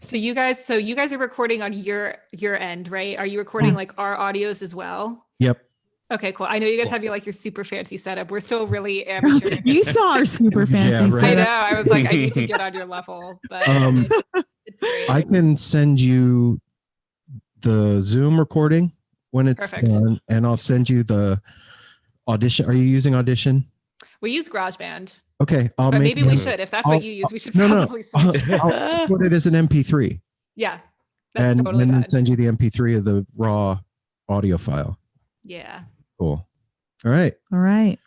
So you guys are recording on your end, right? Are you recording like our audios as well? Yep. Okay, cool. I know you guys have your super fancy setup. We're still really amateur. You saw our super fancy right. I know. setup. I was like, I need to get on your level, but it's great. I can send you the Zoom recording when it's Perfect. done, and I'll send you the Audition. Are you using Audition? We use GarageBand. Okay, But maybe we should. If that's what you use, we should probably switch. I'll put it as an MP3. Yeah, that's and totally then fine. send you the MP3 of the raw audio file. Yeah. Cool. All right. All right.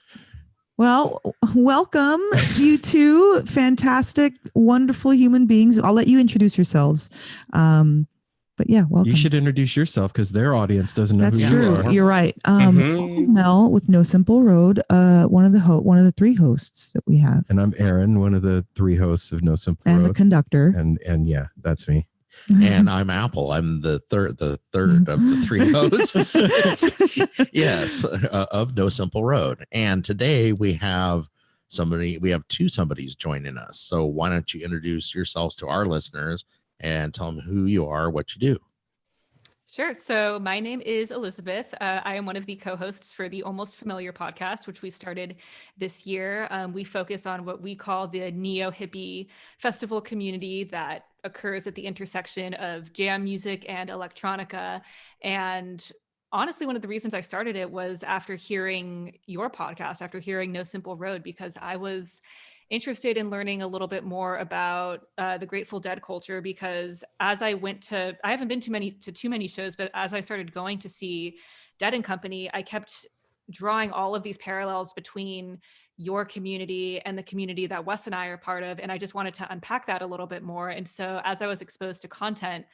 Well, welcome, you two fantastic, wonderful human beings. I'll let you introduce yourselves. But yeah, welcome. You should introduce yourself because their audience doesn't know That's who true. you are. You're right. This is Mel with No Simple Road, one of the three hosts that we have. And I'm Aaron, one of the three hosts of No Simple Road. And the conductor. And yeah, that's me. And I'm Apple. I'm the third of the three hosts. Yes, of No Simple Road. And today we have two somebodies joining us. So why don't you introduce yourselves to our listeners and tell them who you are, what you do. Sure. So my name is Elizabeth. I am one of the co-hosts for the Almost Familiar podcast, which we started this year. We focus on what we call the neo-hippie festival community that occurs at the intersection of jam music and electronica. And honestly, one of the reasons I started it was after hearing your podcast, after hearing No Simple Road, because I was interested in learning a little bit more about the Grateful Dead culture, because as I haven't been to too many shows, but as I started going to see Dead and Company, I kept drawing all of these parallels between your community and the community that Wes and I are part of. And I just wanted to unpack that a little bit more. And so as I was exposed to content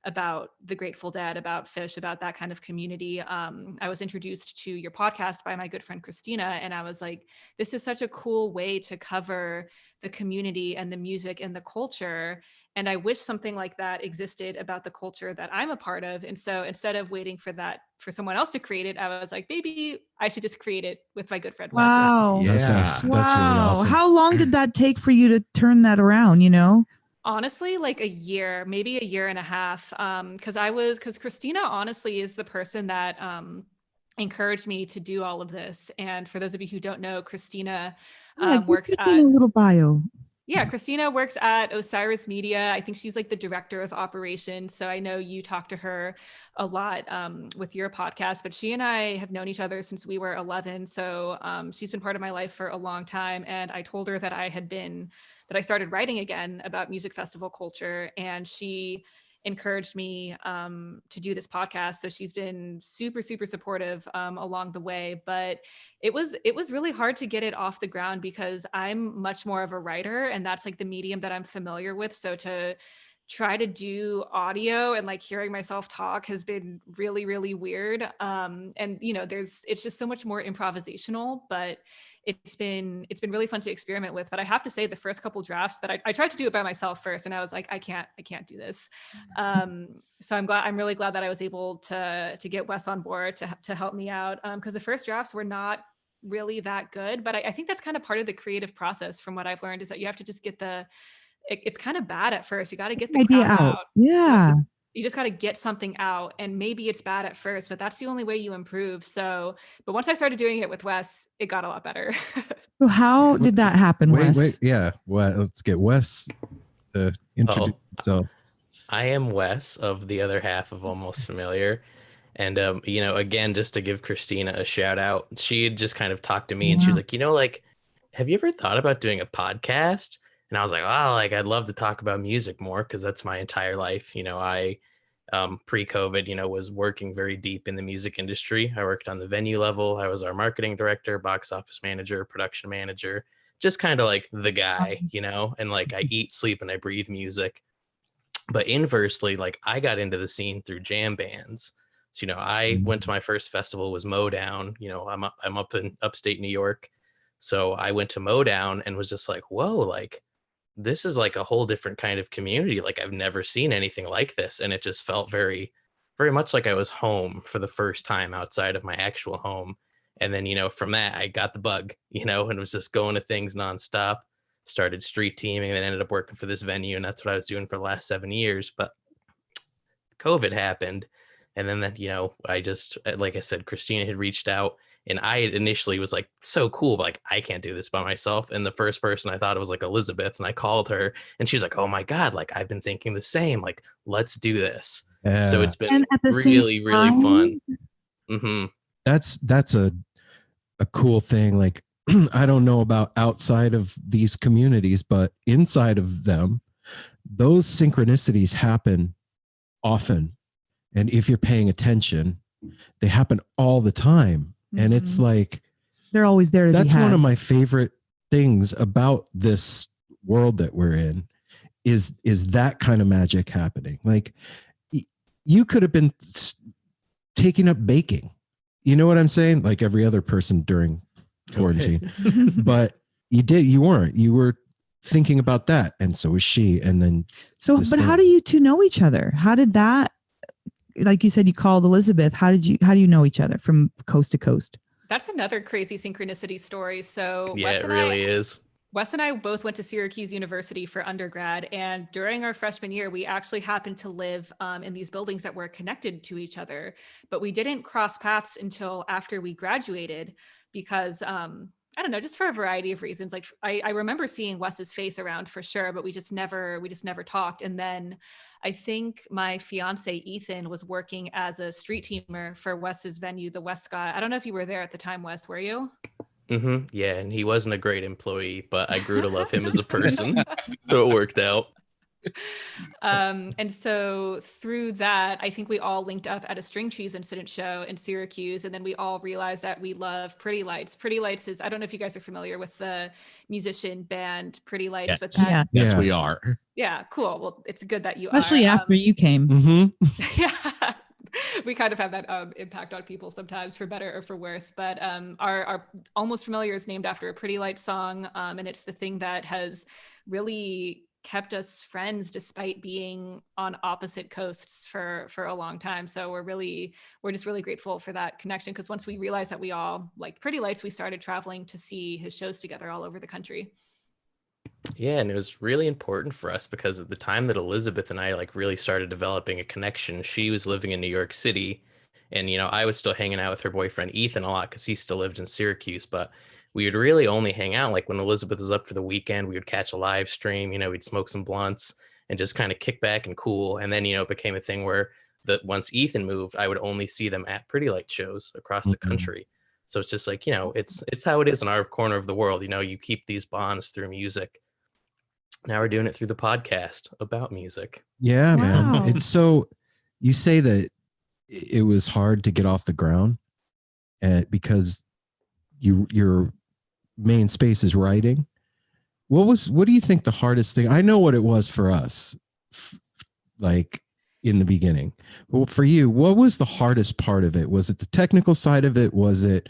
about the Grateful Dead, about Phish, about that kind of community, I was introduced to your podcast by my good friend Christina, and I was like, this is such a cool way to cover the community and the music and the culture, and I wish something like that existed about the culture that I'm a part of. And so instead of waiting for someone else to create it, I was like, maybe I should just create it with my good friend Wes. Wow. Yeah. That's really awesome. How long did that take for you to turn that around, Honestly, like a year, maybe a year and a half. Because Christina honestly is the person that encouraged me to do all of this. And for those of you who don't know, Christina works at a little bio. Yeah, Christina works at OSIRIS Media. I think she's like the director of operations. So I know you talk to her a lot with your podcast, but she and I have known each other since we were 11. So she's been part of my life for a long time. And I told her that I started writing again about music festival culture, and she encouraged me to do this podcast. So she's been super, super supportive along the way, but it was really hard to get it off the ground because I'm much more of a writer, and that's like the medium that I'm familiar with. So to try to do audio and like hearing myself talk has been really, really weird. And it's just so much more improvisational, but it's been really fun to experiment with. But I have to say, the first couple drafts that I tried to do it by myself first, and I was like, I can't do this. So I'm really glad that I was able to get Wes on board to help me out, because the first drafts were not really that good. But I think that's kind of part of the creative process, from what I've learned, is that you have to just get it's kind of bad at first. You got to get the idea crap out. Yeah. You just got to get something out, and maybe it's bad at first, but that's the only way you improve. So, but once I started doing it with Wes, it got a lot better. So how did that happen, Wes? Wait. Yeah. Well, let's get Wes to introduce himself. I am Wes of the other half of Almost Familiar. And, again, just to give Christina a shout out, she had just kind of talked to me and she was like, have you ever thought about doing a podcast? And I was like, wow, I'd love to talk about music more, because that's my entire life. I pre-COVID, was working very deep in the music industry. I worked on the venue level. I was our marketing director, box office manager, production manager, just kind of like the guy, and like I eat, sleep, and I breathe music. But inversely, I got into the scene through jam bands. So, I went to my first festival was Modown. I'm up in upstate New York. So I went to Modown and was just like, whoa, this is like a whole different kind of community. I've never seen anything like this. And it just felt very, very much like I was home for the first time outside of my actual home. And then, from that, I got the bug, and was just going to things nonstop. started street teaming and then ended up working for this venue. And that's what I was doing for the last 7 years. But COVID happened. And then that, I just, like I said, Christina had reached out, and I initially was like, so cool, but like, I can't do this by myself. And the first person I thought it was like Elizabeth, and I called her, and she's like, oh my God, like I've been thinking the same, like, let's do this. Yeah. So it's been really fun. Mm-hmm. That's a cool thing. Like, I don't know about outside of these communities, but inside of them, those synchronicities happen often. And if you're paying attention, they happen all the time. Mm-hmm. And it's like, they're always there. That's one of my favorite things about this world that we're in is that kind of magic happening. Like, you could have been taking up baking. You know what I'm saying? Like every other person during quarantine, but you weren't. You were thinking about that. And so was she. And then, how do you two know each other? How did that, like you said, you called Elizabeth. How do you know each other from coast to coast? That's another crazy synchronicity story. So yeah, it really is. Wes and I both went to Syracuse University for undergrad, and during our freshman year, we actually happened to live in these buildings that were connected to each other, but we didn't cross paths until after we graduated because I don't know, just for a variety of reasons. Like I remember seeing Wes's face around for sure, but we just never talked. And then I think my fiance Ethan was working as a street teamer for Wes's venue, the West Sky. I don't know if you were there at the time, Wes, were you? Mm-hmm. Yeah, and he wasn't a great employee, but I grew to love him as a person, so it worked out. And so through that, I think we all linked up at a String Cheese Incident show in Syracuse, and then we all realized that we love Pretty Lights. Pretty Lights is, I don't know if you guys are familiar with the musician band Pretty Lights, yes. but that, yes, we are. Yeah, cool. Well, it's good that you especially are. After you came. Mm-hmm. Yeah. We kind of have that impact on people sometimes, for better or for worse. But our Almost Familiar is named after a Pretty Light song, and it's the thing that has really kept us friends despite being on opposite coasts for a long time. So we're just really grateful for that connection, because once we realized that we all like Pretty Lights, we started traveling to see his shows together all over the country. Yeah, and it was really important for us because at the time that Elizabeth and I like really started developing a connection, she was living in New York City, and I was still hanging out with her boyfriend Ethan a lot because he still lived in Syracuse. But we would really only hang out like when Elizabeth was up for the weekend. We would catch a live stream, we'd smoke some blunts and just kind of kick back and cool. And then it became a thing where that once Ethan moved, I would only see them at Pretty Light shows across the country. So it's just like it's how it is in our corner of the world. You keep these bonds through music. Now we're doing it through the podcast about music. Yeah, Wow. man. It's so, you say that it was hard to get off the ground because your main space is writing. What do you think the hardest thing? I know what it was for us, like in the beginning. Well, for you, what was the hardest part of it? Was it the technical side of it? Was it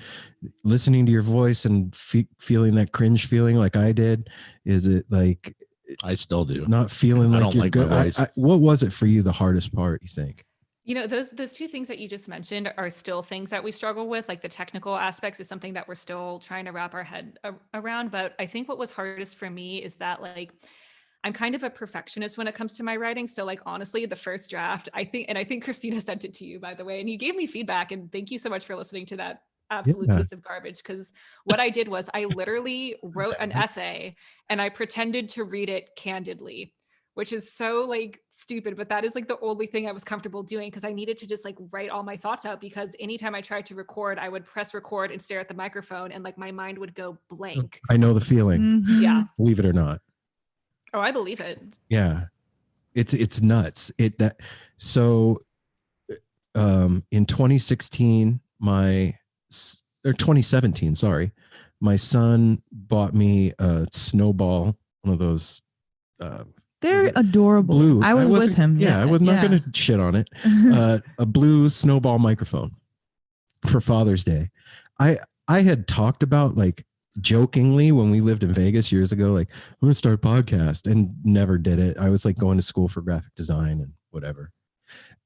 listening to your voice and feeling that cringe feeling like I did? Is it like, I still do. Not feeling like I don't you're like good. my voice. What was it for you, the hardest part, you think? Those two things that you just mentioned are still things that we struggle with. Like the technical aspects is something that we're still trying to wrap our head around. But I think what was hardest for me is that like, I'm kind of a perfectionist when it comes to my writing. So like, honestly, the first draft, I think Christina sent it to you, by the way, and you gave me feedback, and thank you so much for listening to that absolute piece of garbage. Because what I did was I literally wrote an essay and I pretended to read it candidly, which is so like stupid, but that is like the only thing I was comfortable doing, because I needed to just like write all my thoughts out, because anytime I tried to record, I would press record and stare at the microphone and like my mind would go blank. I know the feeling. Mm-hmm. Yeah. Believe it or not. Oh, I believe it. Yeah. It's nuts. So in 2016, or 2017, sorry, my son bought me a snowball, one of those They're adorable. blue. I was with him. Yeah, I was not going to shit on it. A blue snowball microphone for Father's Day. I had talked about, like, jokingly when we lived in Vegas years ago, like, I'm going to start a podcast, and never did it. I was like going to school for graphic design and whatever.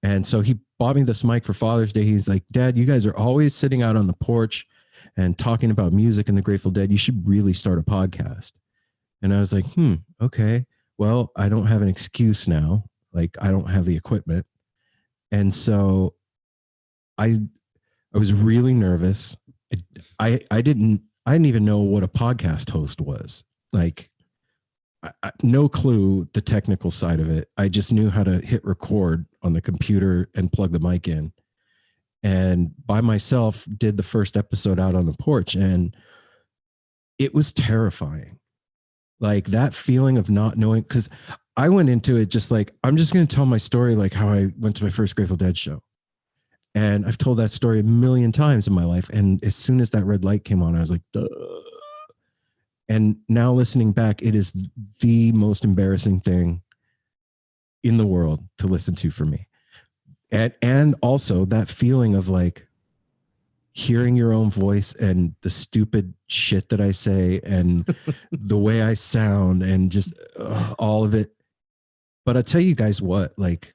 And so he bought me this mic for Father's Day. He's like, Dad, you guys are always sitting out on the porch and talking about music and the Grateful Dead. You should really start a podcast. And I was like, okay, well, I don't have an excuse now. Like, I don't have the equipment. And so I was really nervous. I didn't even know what a podcast host was. Like, no clue the technical side of it. I just knew how to hit record on the computer and plug the mic in. And by myself did the first episode out on the porch, and it was terrifying. Like, that feeling of not knowing, because I went into it just like, I'm just going to tell my story, like how I went to my first Grateful Dead show. And I've told that story a million times in my life. And as soon as that red light came on, I was like, duh. And now listening back, it is the most embarrassing thing in the world to listen to for me. And also that feeling of like hearing your own voice and the stupid shit that I say and the way I sound and just all of it. But I'll tell you guys what, like,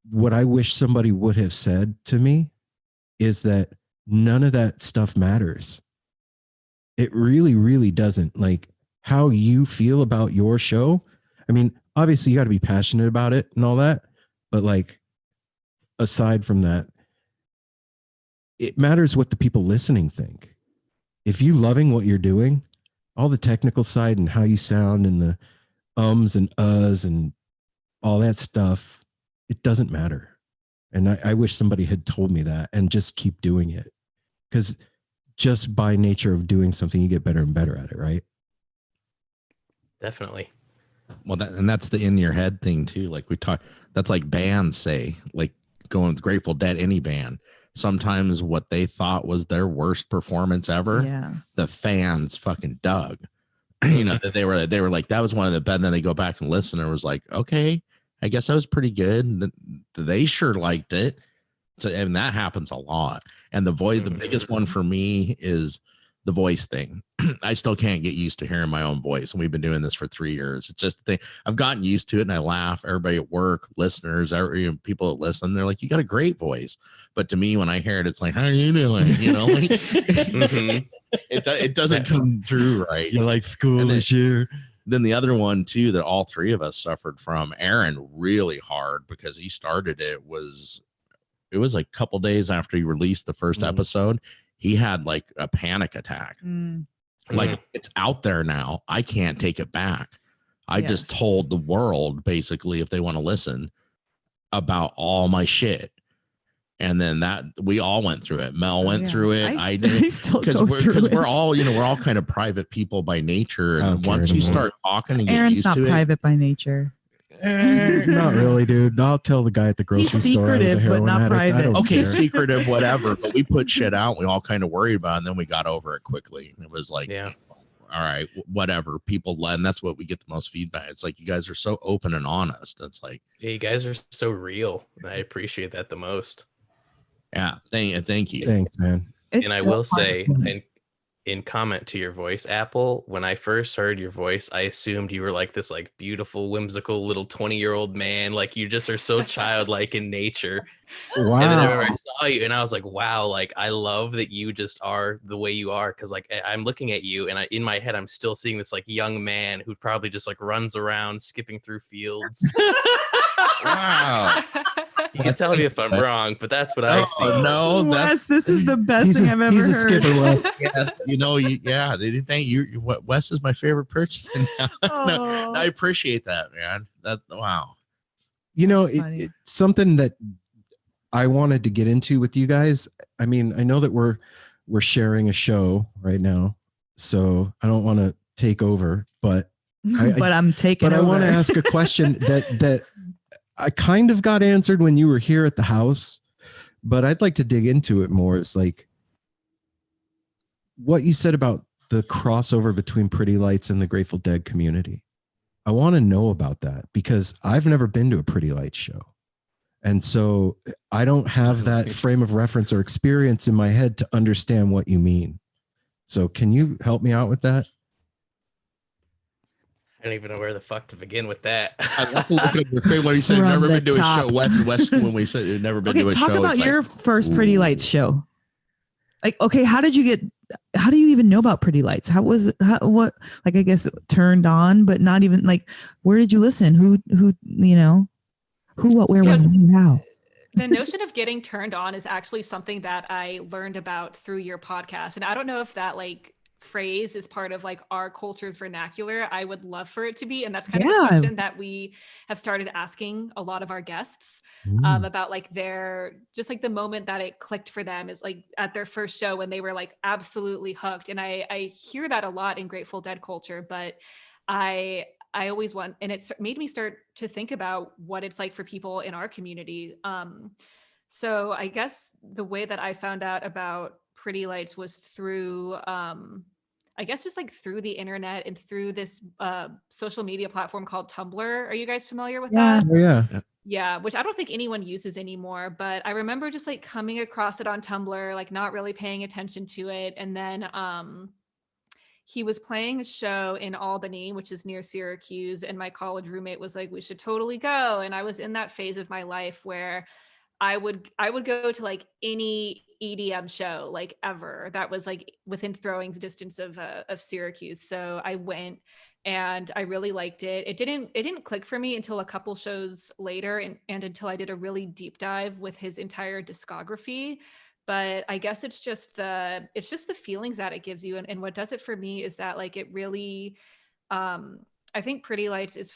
what I wish somebody would have said to me is that none of that stuff matters. It really, really doesn't. Like, how you feel about your show. I mean, obviously you got to be passionate about it and all that, but like, aside from that, it matters what the people listening think. If you loving what you're doing, all the technical side and how you sound and the ums and uhs and all that stuff, it doesn't matter. And I wish somebody had told me that and just keep doing it. Because just by nature of doing something, you get better and better at it, right? Definitely. Well, that's the in your head thing too. Like we talk, that's like bands say, like going with Grateful Dead, any band. Sometimes what they thought was their worst performance ever, the fans fucking dug. You know, that they were like, that was one of the best. And then they go back and listen and it was like, okay, I guess that was pretty good. They sure liked it. So, and that happens a lot. And the biggest one for me is the voice thing. I still can't get used to hearing my own voice. And we've been doing this for 3 years. It's just the thing. I've gotten used to it and I laugh. Everybody at work, listeners, people that listen, they're like, you got a great voice. But to me, when I hear it, it's like, how are you doing? You know, like, it doesn't come through right. You're like, school this year. Then the other one too, that all three of us suffered from, Aaron really hard because he started it was like a couple days after he released the first episode. He had like a panic attack. Like, it's out there now. I can't take it back. I just told the world basically, if they want to listen, about all my shit. And then that we all went through it. Mel went through it. I did, because we're all, you know, we're all kind of private people by nature. And once you start talking and get used to it. Aaron's not private by nature. Not really, dude. I'll tell the guy at the grocery store. He's secretive, but not private. Okay, secretive, whatever. But we put shit out. We all kind of worried about it, and then we got over it quickly. And it was like, all right, whatever. People let, and that's what we get the most feedback. It's like, you guys are so open and honest. It's like, yeah, you guys are so real. I appreciate that the most. Yeah, thank you. Thanks, man. And I will say, in comment to your voice, Apple, when I first heard your voice, I assumed you were like this like beautiful, whimsical little 20-year-old man. Like, you just are so childlike in nature. Wow. And then I remember I saw you and I was like, wow, like, I love that you just are the way you are. Cause like, I'm looking at you and in my head, I'm still seeing this like young man who probably just like runs around skipping through fields. Wow. You can tell me if I'm wrong, but that's what I see. No, Wes, this is the best thing I've ever heard. He's a skipper, Wes. Yes, you know, they didn't think you. Wes is my favorite person. No, I appreciate that, man. Wow. You know, it's something that I wanted to get into with you guys. I mean, I know that we're sharing a show right now, so I don't want to take over, but I'm taking over. But I want to ask a question that I kind of got answered when you were here at the house, but I'd like to dig into it more. It's like what you said about the crossover between Pretty Lights and the Grateful Dead community. I want to know about that because I've never been to a Pretty Lights show. And so I don't have that frame of reference or experience in my head to understand what you mean. So can you help me out with that? I don't even know where the fuck to begin with that. I love to look at your thing when you said never been to a show. West, when we said you've never been to a show. Talk about your first Pretty Lights show. Like, okay, how did you get how do you even know about Pretty Lights? What, like, I guess turned on, but not even like, where did you listen? Who, what, where, when, how? The notion of getting turned on is actually something that I learned about through your podcast. And I don't know if that like phrase is part of like our culture's vernacular. I would love for it to be. And that's kind of a question that we have started asking a lot of our guests about like their, just like the moment that it clicked for them is like at their first show when they were like absolutely hooked. And I hear that a lot in Grateful Dead culture, but I always want, and it made me start to think about what it's like for people in our community. So I guess the way that I found out about Pretty Lights was through, I guess just like through the internet and through this social media platform called Tumblr. Are you guys familiar with that? Oh, yeah. Yeah, which I don't think anyone uses anymore, but I remember just like coming across it on Tumblr, like not really paying attention to it. And then he was playing a show in Albany, which is near Syracuse. And my college roommate was like, we should totally go. And I was in that phase of my life where I would go to like any EDM show like ever that was like within throwing distance of Syracuse. So I went and I really liked it. It didn't click for me until a couple shows later and until I did a really deep dive with his entire discography. But I guess it's just the feelings that it gives you. And what does it for me is that like, it really, I think Pretty Lights is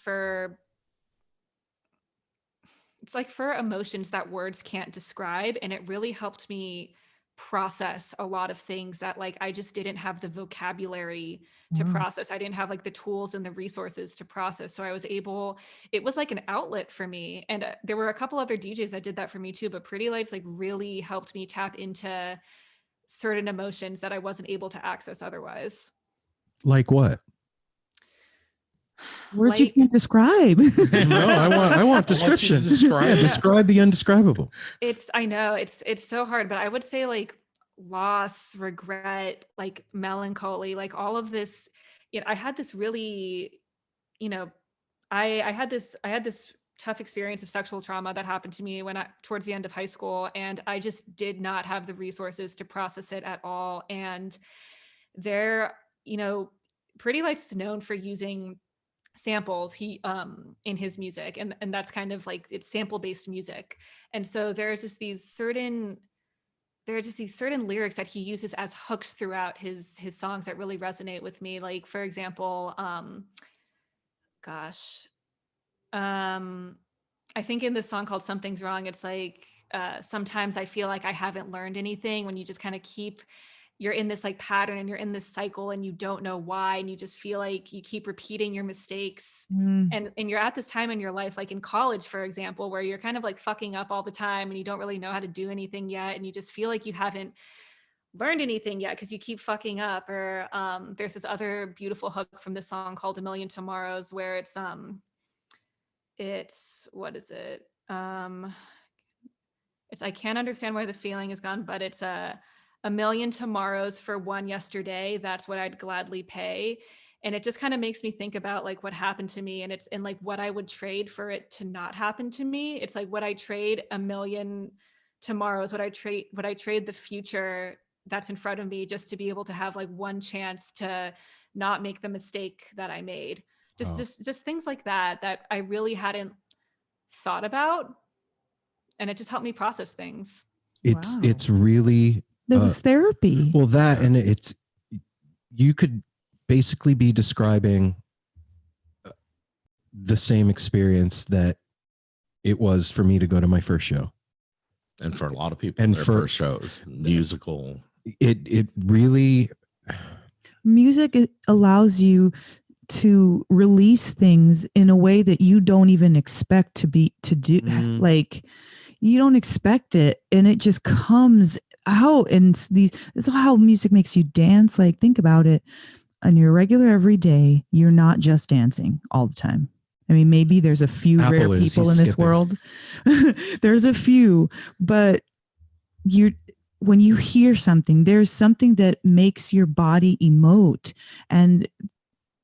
it's like for emotions that words can't describe. And it really helped me process a lot of things that like, I just didn't have the vocabulary to process. I didn't have like the tools and the resources to process. So it was like an outlet for me. And there were a couple other DJs that did that for me too, but Pretty Lights like really helped me tap into certain emotions that I wasn't able to access otherwise. Like what? Words you can't describe. No, I want description. Describe the undescribable. I know it's so hard, but I would say like loss, regret, like melancholy, like all of this. I had this really, I had this tough experience of sexual trauma that happened to me towards the end of high school, and I just did not have the resources to process it at all. And Pretty Lights is known for using samples in his music, and that's kind of like, it's sample based music. And so there are just these certain lyrics that he uses as hooks throughout his songs that really resonate with me. Like, for example, I think in this song called Something's Wrong, it's like, sometimes I feel like I haven't learned anything, when you just kind of you're in this like pattern and you're in this cycle and you don't know why. And you just feel like you keep repeating your mistakes. And you're at this time in your life, like in college, for example, where you're kind of like fucking up all the time and you don't really know how to do anything yet. And you just feel like you haven't learned anything yet because you keep fucking up. Or there's this other beautiful hook from this song called A Million Tomorrows, where it's what is it? It's, I can't understand where the feeling is gone, but it's a million tomorrows for one yesterday. That's what I'd gladly pay. And it just kind of makes me think about like what happened to me, and like what I would trade for it to not happen to me. It's like, would I trade a million tomorrows? Would I trade the future that's in front of me just to be able to have like one chance to not make the mistake that I made? Just things like that I really hadn't thought about. And it just helped me process things. It's really, there was therapy. Well, that, and you could basically be describing the same experience that it was for me to go to my first show. And for a lot of people, their first shows, musical. It really, music allows you to release things in a way that you don't even expect to do. Like, you don't expect it, and it just comes out. And it's how music makes you dance. Like, think about it. On your regular everyday, you're not just dancing all the time. I mean, maybe there's a few rare people in this world. There's a few, but when you hear something, there's something that makes your body emote, and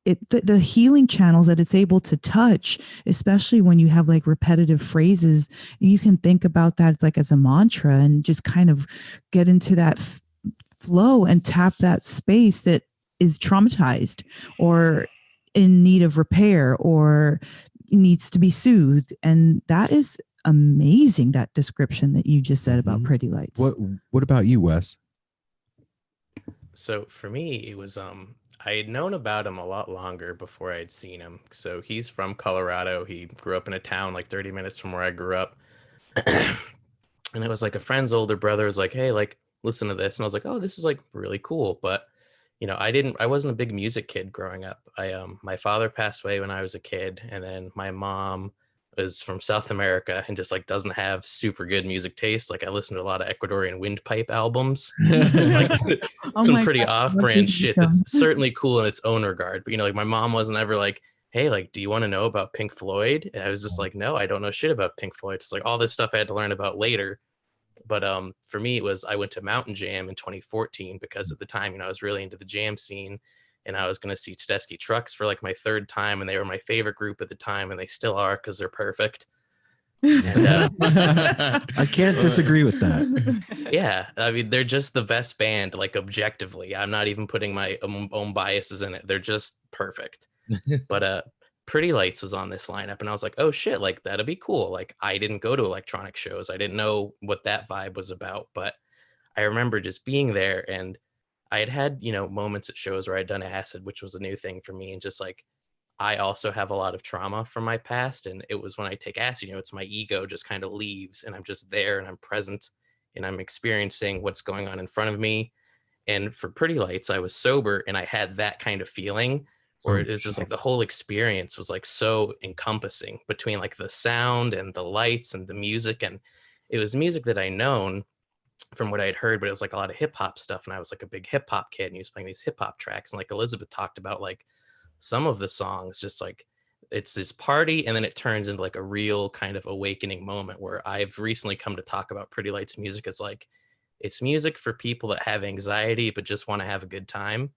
the healing channels that it's able to touch, especially when you have like repetitive phrases, and you can think about that like as a mantra and just kind of get into that flow and tap that space that is traumatized or in need of repair or needs to be soothed. And that is amazing, that description that you just said about Pretty Lights. What about you, Wes? So for me, it was I had known about him a lot longer before I had seen him. So he's from Colorado. He grew up in a town like 30 minutes from where I grew up. And it was like a friend's older brother was like, hey, like, listen to this. And I was like, oh, this is like really cool. But, you know, I wasn't a big music kid growing up. My father passed away when I was a kid. And then my mom is from South America and just like doesn't have super good music taste. Like I listened to a lot of Ecuadorian windpipe albums, like some pretty off-brand shit that's certainly cool in its own regard. But, you know, like my mom wasn't ever like, hey, like, do you want to know about Pink Floyd? And I was just like, no, I don't know shit about Pink Floyd. It's like all this stuff I had to learn about later. But for me, it was I went to Mountain Jam in 2014 because at the time, you know, I was really into the jam scene and I was going to see Tedeschi Trucks for like my third time. And they were my favorite group at the time and they still are because they're perfect. And, I can't disagree with that. yeah, I mean, they're just the best band, like objectively. I'm not even putting my own biases in it. They're just perfect. But Pretty Lights was on this lineup and I was like, oh shit, like that'll be cool. Like I didn't go to electronic shows. I didn't know what that vibe was about, but I remember just being there and I had, you know, moments at shows where I'd done acid, which was a new thing for me. And just like, I also have a lot of trauma from my past. And it was when I take acid, you know, it's my ego just kind of leaves and I'm just there and I'm present and I'm experiencing what's going on in front of me. And for Pretty Lights, I was sober and I had that kind of feeling where it was just like the whole experience was like so encompassing between like the sound and the lights and the music. And it was music that I known from what I had heard, but it was like a lot of hip hop stuff. And I was like a big hip hop kid and he was playing these hip hop tracks. And like Elizabeth talked about like some of the songs, just like it's this party and then it turns into like a real kind of awakening moment where I've recently come to talk about Pretty Lights music as like, it's music for people that have anxiety, but just want to have a good time.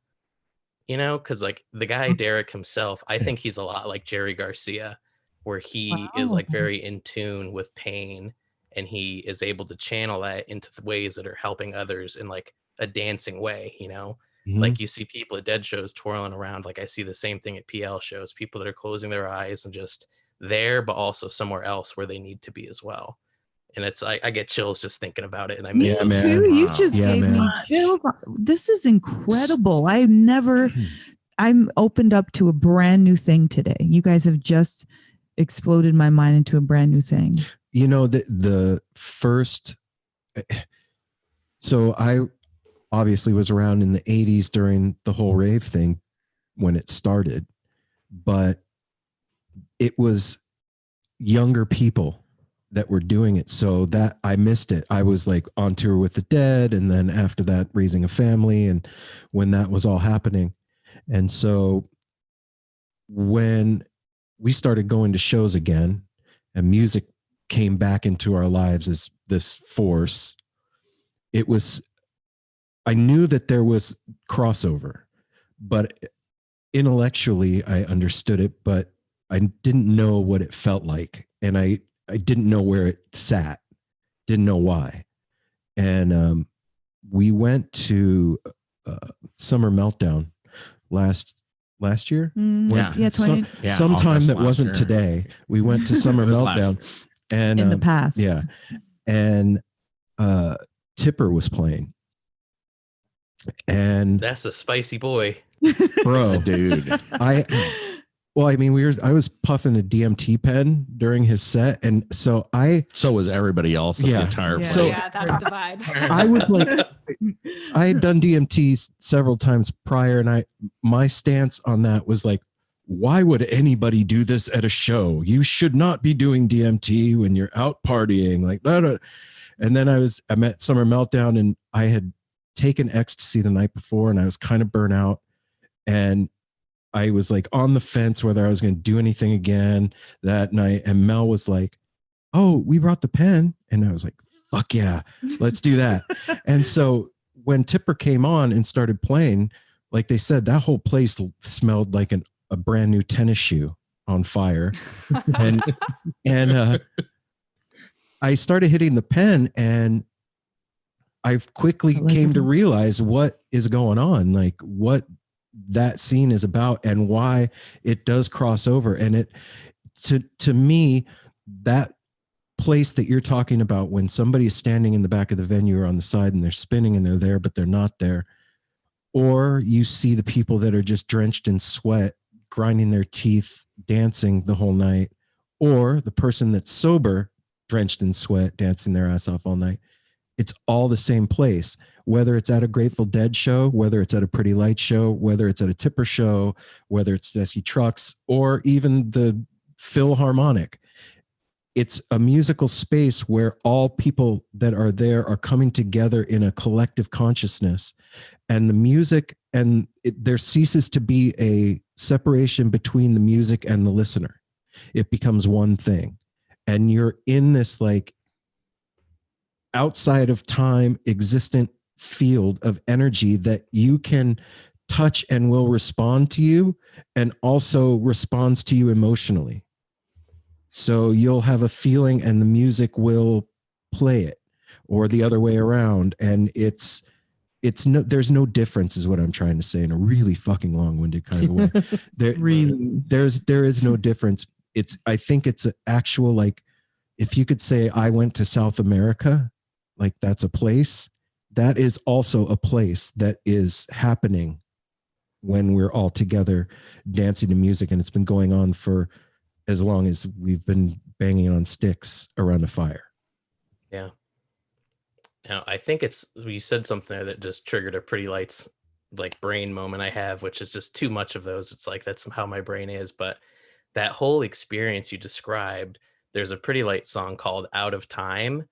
You know, because like the guy Derek himself, I think he's a lot like Jerry Garcia, where he is like very in tune with pain and he is able to channel that into the ways that are helping others in like a dancing way, you know. Like you see people at dead shows twirling around. Like I see the same thing at PL shows, people that are closing their eyes and just there, but also somewhere else where they need to be as well. And it's I get chills just thinking about it, and I miss those too. times. You just gave me chills. This is incredible. I'm opened up to a brand new thing today. You guys have just exploded my mind into a brand new thing. You know, the first, so I obviously was around in the 80s during the whole rave thing when it started, but it was younger people that were doing it. So that I missed it. I was like on tour with the Dead. And then after that, raising a family. And when that was all happening. And so when we started going to shows again and music came back into our lives as this force, I knew that there was crossover, but intellectually I understood it, but I didn't know what it felt like. And I didn't know where it sat, didn't know why. And we went to Summer Meltdown last year. Sometime that wasn't today. We went to Summer Meltdown and in the past. Yeah. And Tipper was playing. And that's a spicy boy. Bro, dude. I was puffing a DMT pen during his set, and so was everybody else at the entire place. So yeah, that's the vibe. I was like, I had done DMT several times prior, and my stance on that was like, why would anybody do this at a show? You should not be doing DMT when you're out partying, like blah, blah. And then I met Summer Meltdown, and I had taken ecstasy the night before, and I was kind of burnt out, and I was like on the fence whether I was going to do anything again that night. And Mel was like, oh, we brought the pen. And I was like, fuck yeah, let's do that. And so when Tipper came on and started playing, like they said, that whole place smelled like a brand new tennis shoe on fire. and I started hitting the pen, and I quickly came to realize what is going on, like what that scene is about and why it does cross over. And it, to me, that place that you're talking about, when somebody is standing in the back of the venue or on the side and they're spinning and they're there, but they're not there, or you see the people that are just drenched in sweat, grinding their teeth, dancing the whole night, or the person that's sober, drenched in sweat, dancing their ass off all night. It's all the same place, whether it's at a Grateful Dead show, whether it's at a Pretty Lights show, whether it's at a Tipper show, whether it's Dusty Trucks, or even the Philharmonic. It's a musical space where all people that are there are coming together in a collective consciousness, and the music, and there ceases to be a separation between the music and the listener. It becomes one thing, and you're in this like outside of time existent field of energy that you can touch and will respond to you, and also responds to you emotionally. So you'll have a feeling and the music will play it, or the other way around. And it's no, there's no difference, is what I'm trying to say in a really fucking long-winded kind of way. There is no difference. I think it's an actual, like, if you could say I went to South America, like that's a place, that is also a place that is happening when we're all together dancing to music. And it's been going on for as long as we've been banging on sticks around a fire. Yeah. Now, I think you said something there that just triggered a Pretty Lights like brain moment I have, which is just too much of those. It's like, that's how my brain is. But that whole experience you described, there's a Pretty Light song called Out of Time.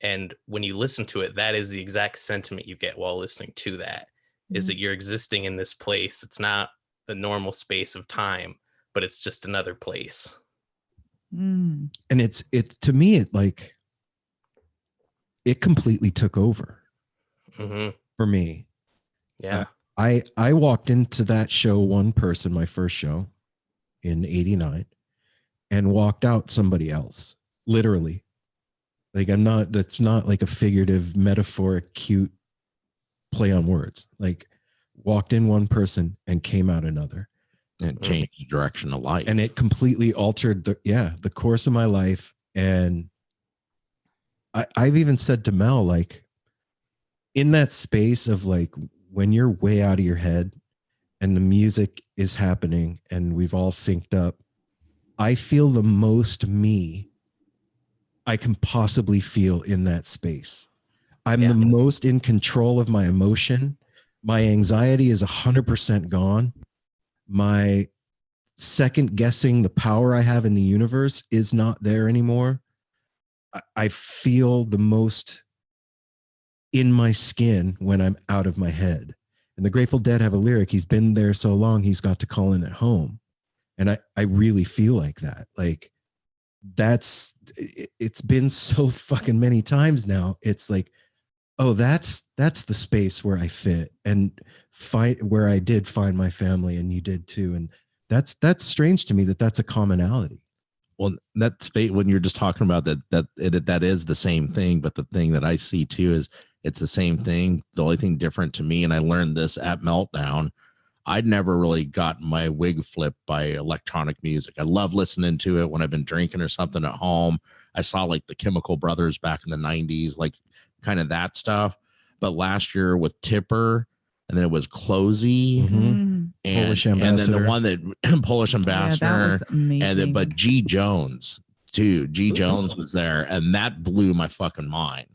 And when you listen to it, that is the exact sentiment you get while listening to that, is that you're existing in this place. It's not the normal space of time, but it's just another place. Mm. And it to me, it like, it completely took over for me. Yeah. I walked into that show one person, my first show in 89, and walked out somebody else, literally. Like that's not like a figurative, metaphoric, cute play on words. Like, walked in one person and came out another. And changed the direction of life. And it completely altered the course of my life. And I've even said to Mel, like, in that space of like, when you're way out of your head and the music is happening and we've all synced up, I feel the most me I can possibly feel in that space. I'm the most in control of my emotion. My anxiety is 100% gone. My second guessing the power I have in the universe is not there anymore. I feel the most in my skin when I'm out of my head. And the Grateful Dead have a lyric, he's been there so long, he's got to call in at home. And I really feel like that. Like, it's been so fucking many times now. It's like, oh, that's the space where I fit and where I did find my family, and you did too. And that's strange to me that's a commonality. Well, that space, when you're just talking about that is the same thing. But the thing that I see too is it's the same thing. The only thing different to me, and I learned this at Meltdown, I'd never really gotten my wig flipped by electronic music. I love listening to it when I've been drinking or something at home. I saw like the Chemical Brothers back in the 90s, like kind of that stuff. But last year with Tipper, and then it was Closey, and Polish and then Ambassador. the one that Polish Ambassador, Yeah, that was amazing. and then but G Jones too. G Jones was there, and that blew my fucking mind.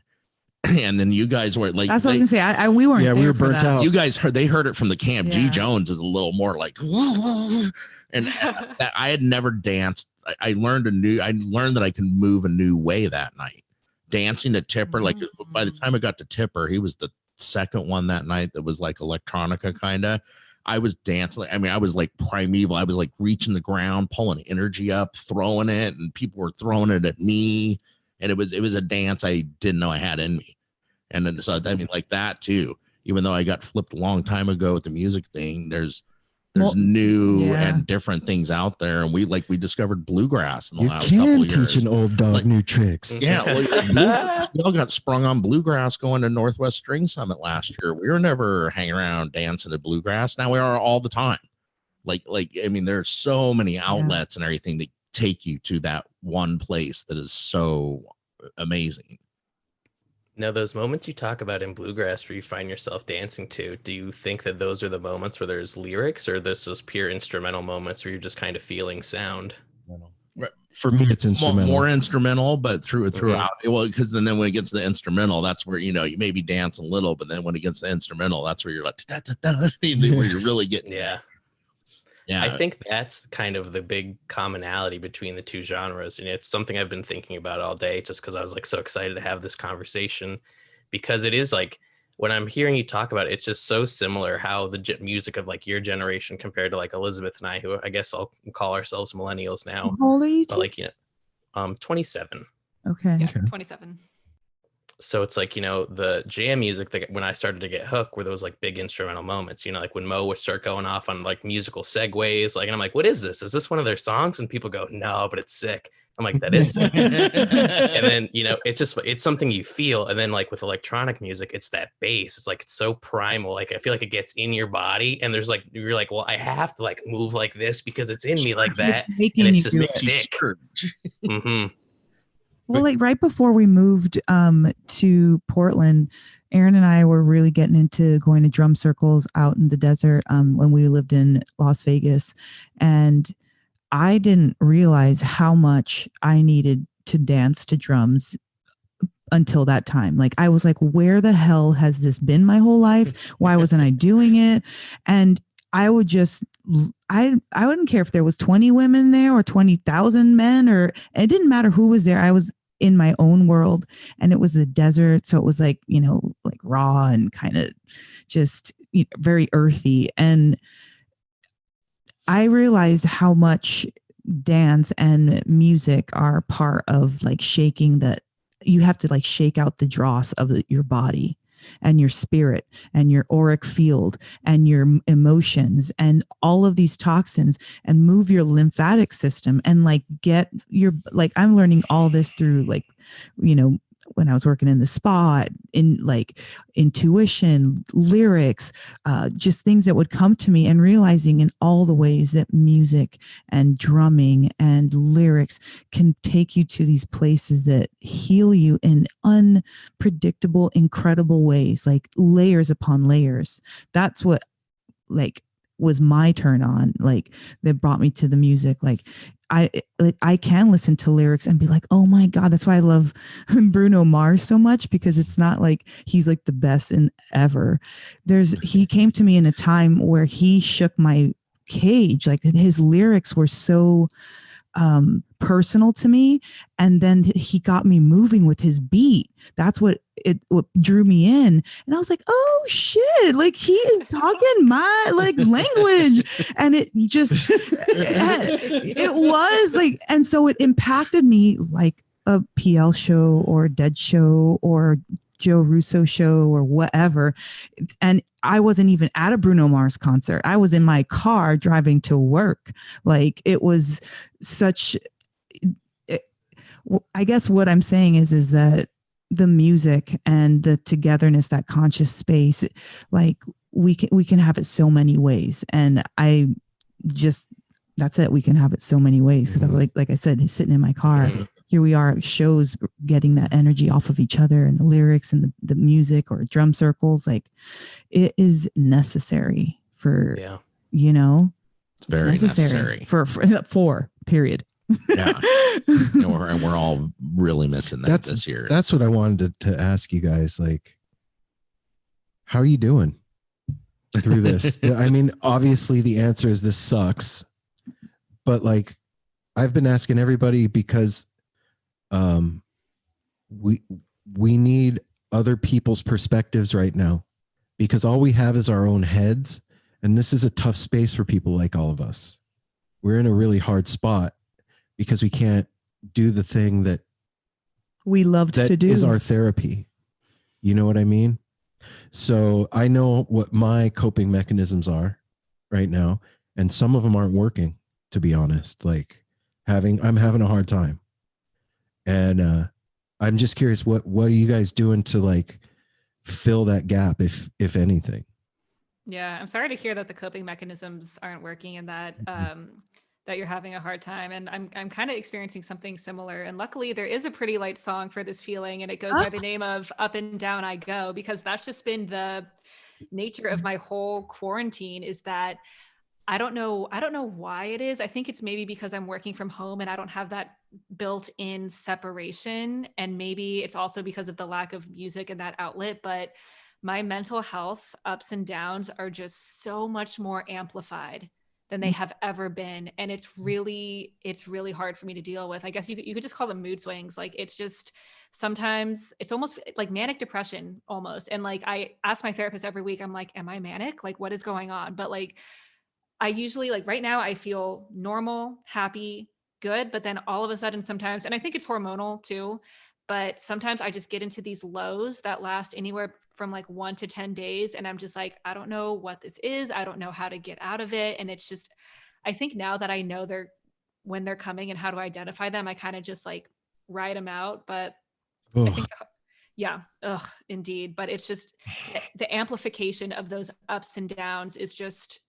And then you guys were like, that's what I was gonna say. We weren't. Yeah, we were burnt out. You guys they heard it from the camp. Yeah. G Jones is a little more like, and that, I had never danced. I learned that I can move a new way that night. Dancing to Tipper, like by the time I got to Tipper, he was the second one that night that was like electronica kind of. I was dancing. I mean, I was like primeval. I was like reaching the ground, pulling energy up, throwing it, and people were throwing it at me. And it was a dance I didn't know I had in me. And then so I mean, like that too. Even though I got flipped a long time ago with the music thing, there's there's new yeah. and different things out there. And we discovered bluegrass in the You last couple can of years. teach an old dog Like- new tricks. Yeah, well, bluegrass, we all got sprung on bluegrass going to Northwest String Summit last year. We were never hanging around dancing to bluegrass. Now we are all the time. I mean, there's so many outlets and everything that take you to that one place that is so amazing. Now, those moments you talk about in bluegrass where you find yourself dancing to, do you think that those are the moments where there's lyrics, or there's those pure instrumental moments where you're just kind of feeling sound? For me, it's instrumental. More instrumental, but throughout. Well, because then when it gets to the instrumental, that's where you maybe dance a little, but then when it gets to the instrumental, that's where you're like, da, da, da, where you're really getting. Yeah. Yeah. I think that's kind of the big commonality between the two genres. And it's something I've been thinking about all day, just because I was like so excited to have this conversation, because it is like, when I'm hearing you talk about it, it's just so similar how the music of like your generation compared to like Elizabeth and I, who I guess I'll call ourselves millennials now. How old are you? But like, 27. Okay. Yeah, Okay. 27. So it's like, the jam music that when I started to get hooked were those like big instrumental moments, like when Mo would start going off on like musical segues, like, and I'm like, what is this? Is this one of their songs? And people go, no, but it's sick. I'm like, that is sick. And then, it's something you feel. And then like with electronic music, it's that bass. It's like, it's so primal. Like, I feel like it gets in your body, and there's like, you're like, well, I have to like move like this because it's in me like that. And it's just thick. Mm-hmm. Well, like right before we moved to Portland, Aaron and I were really getting into going to drum circles out in the desert when we lived in Las Vegas. And I didn't realize how much I needed to dance to drums until that time. Like, I was like, where the hell has this been my whole life? Why wasn't I doing it? And I would just, I wouldn't care if there was 20 women there or 20,000 men, or it didn't matter who was there. I was in my own world, and it was the desert. So it was like, like raw and kind of just very earthy. And I realized how much dance and music are part of like shaking that. You have to like shake out the dross of your body and your spirit and your auric field and your emotions and all of these toxins, and move your lymphatic system and like get your, like, I'm learning all this through like, when I was working in the spa, in like intuition, lyrics, just things that would come to me, and realizing in all the ways that music and drumming and lyrics can take you to these places that heal you in unpredictable, incredible ways, like layers upon layers. That's what like was my turn on, like that brought me to the music. Like I can listen to lyrics and be like, oh my God, that's why I love Bruno Mars so much, because it's not like he's like the best in ever. He came to me in a time where he shook my cage. Like, his lyrics were so personal to me, and then he got me moving with his beat. That's what drew me in, and I was like, oh shit, like he is talking my like language. And it just it was like, and so it impacted me like a PL show or Dead show or Joe Russo show or whatever. And I wasn't even at a Bruno Mars concert. I was in my car driving to work. Like, it was such, I guess what I'm saying is that the music and the togetherness, that conscious space, like we can have it so many ways. And that's it. We can have it so many ways. Cause I was like I said, sitting in my car, here we are at shows, getting that energy off of each other, and the lyrics and the music or drum circles. Like, it is necessary for, it's very necessary for period. Yeah. And we're all really missing that this year. That's what I wanted to ask you guys. Like, how are you doing through this? I mean, obviously the answer is this sucks, but like, I've been asking everybody because we need other people's perspectives right now, because all we have is our own heads. And this is a tough space for people like all of us. We're in a really hard spot because we can't do the thing that we loved to do. Is our therapy. You know what I mean? So I know what my coping mechanisms are right now. and some of them aren't working, to be honest. Like I'm having a hard time. And I'm just curious, what are you guys doing to like fill that gap, if anything? Yeah, I'm sorry to hear that the coping mechanisms aren't working and that that you're having a hard time. And I'm kind of experiencing something similar. And luckily there is a pretty light song for this feeling, and it goes by the name of Up and Down I Go, because that's just been the nature of my whole quarantine, is that I don't know why it is. I think it's maybe because I'm working from home and I don't have that built-in separation. And maybe it's also because of the lack of music and that outlet, but my mental health ups and downs are just so much more amplified than they have ever been. And it's really hard for me to deal with. I guess you could just call them mood swings. Like, it's just, sometimes it's almost like manic depression almost. And like, I ask my therapist every week, I'm like, am I manic? Like, what is going on? But like, I usually, like right now, I feel normal, happy, good. But then all of a sudden sometimes, and I think it's hormonal too, but sometimes I just get into these lows that last anywhere from like 1 to 10 days. And I'm just like, I don't know what this is. I don't know how to get out of it. And it's just, I think now that I know when they're coming and how to identify them, I kind of just like ride them out. But I think, yeah, indeed. But it's just the amplification of those ups and downs has just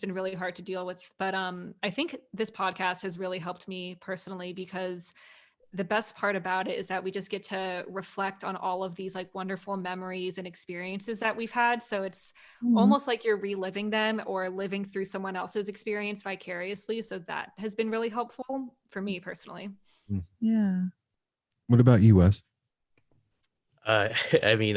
been really hard to deal with. But I think this podcast has really helped me personally, because the best part about it is that we just get to reflect on all of these like wonderful memories and experiences that we've had. So it's almost like you're reliving them or living through someone else's experience vicariously. So that has been really helpful for me personally. Yeah. What about you, Wes? I mean,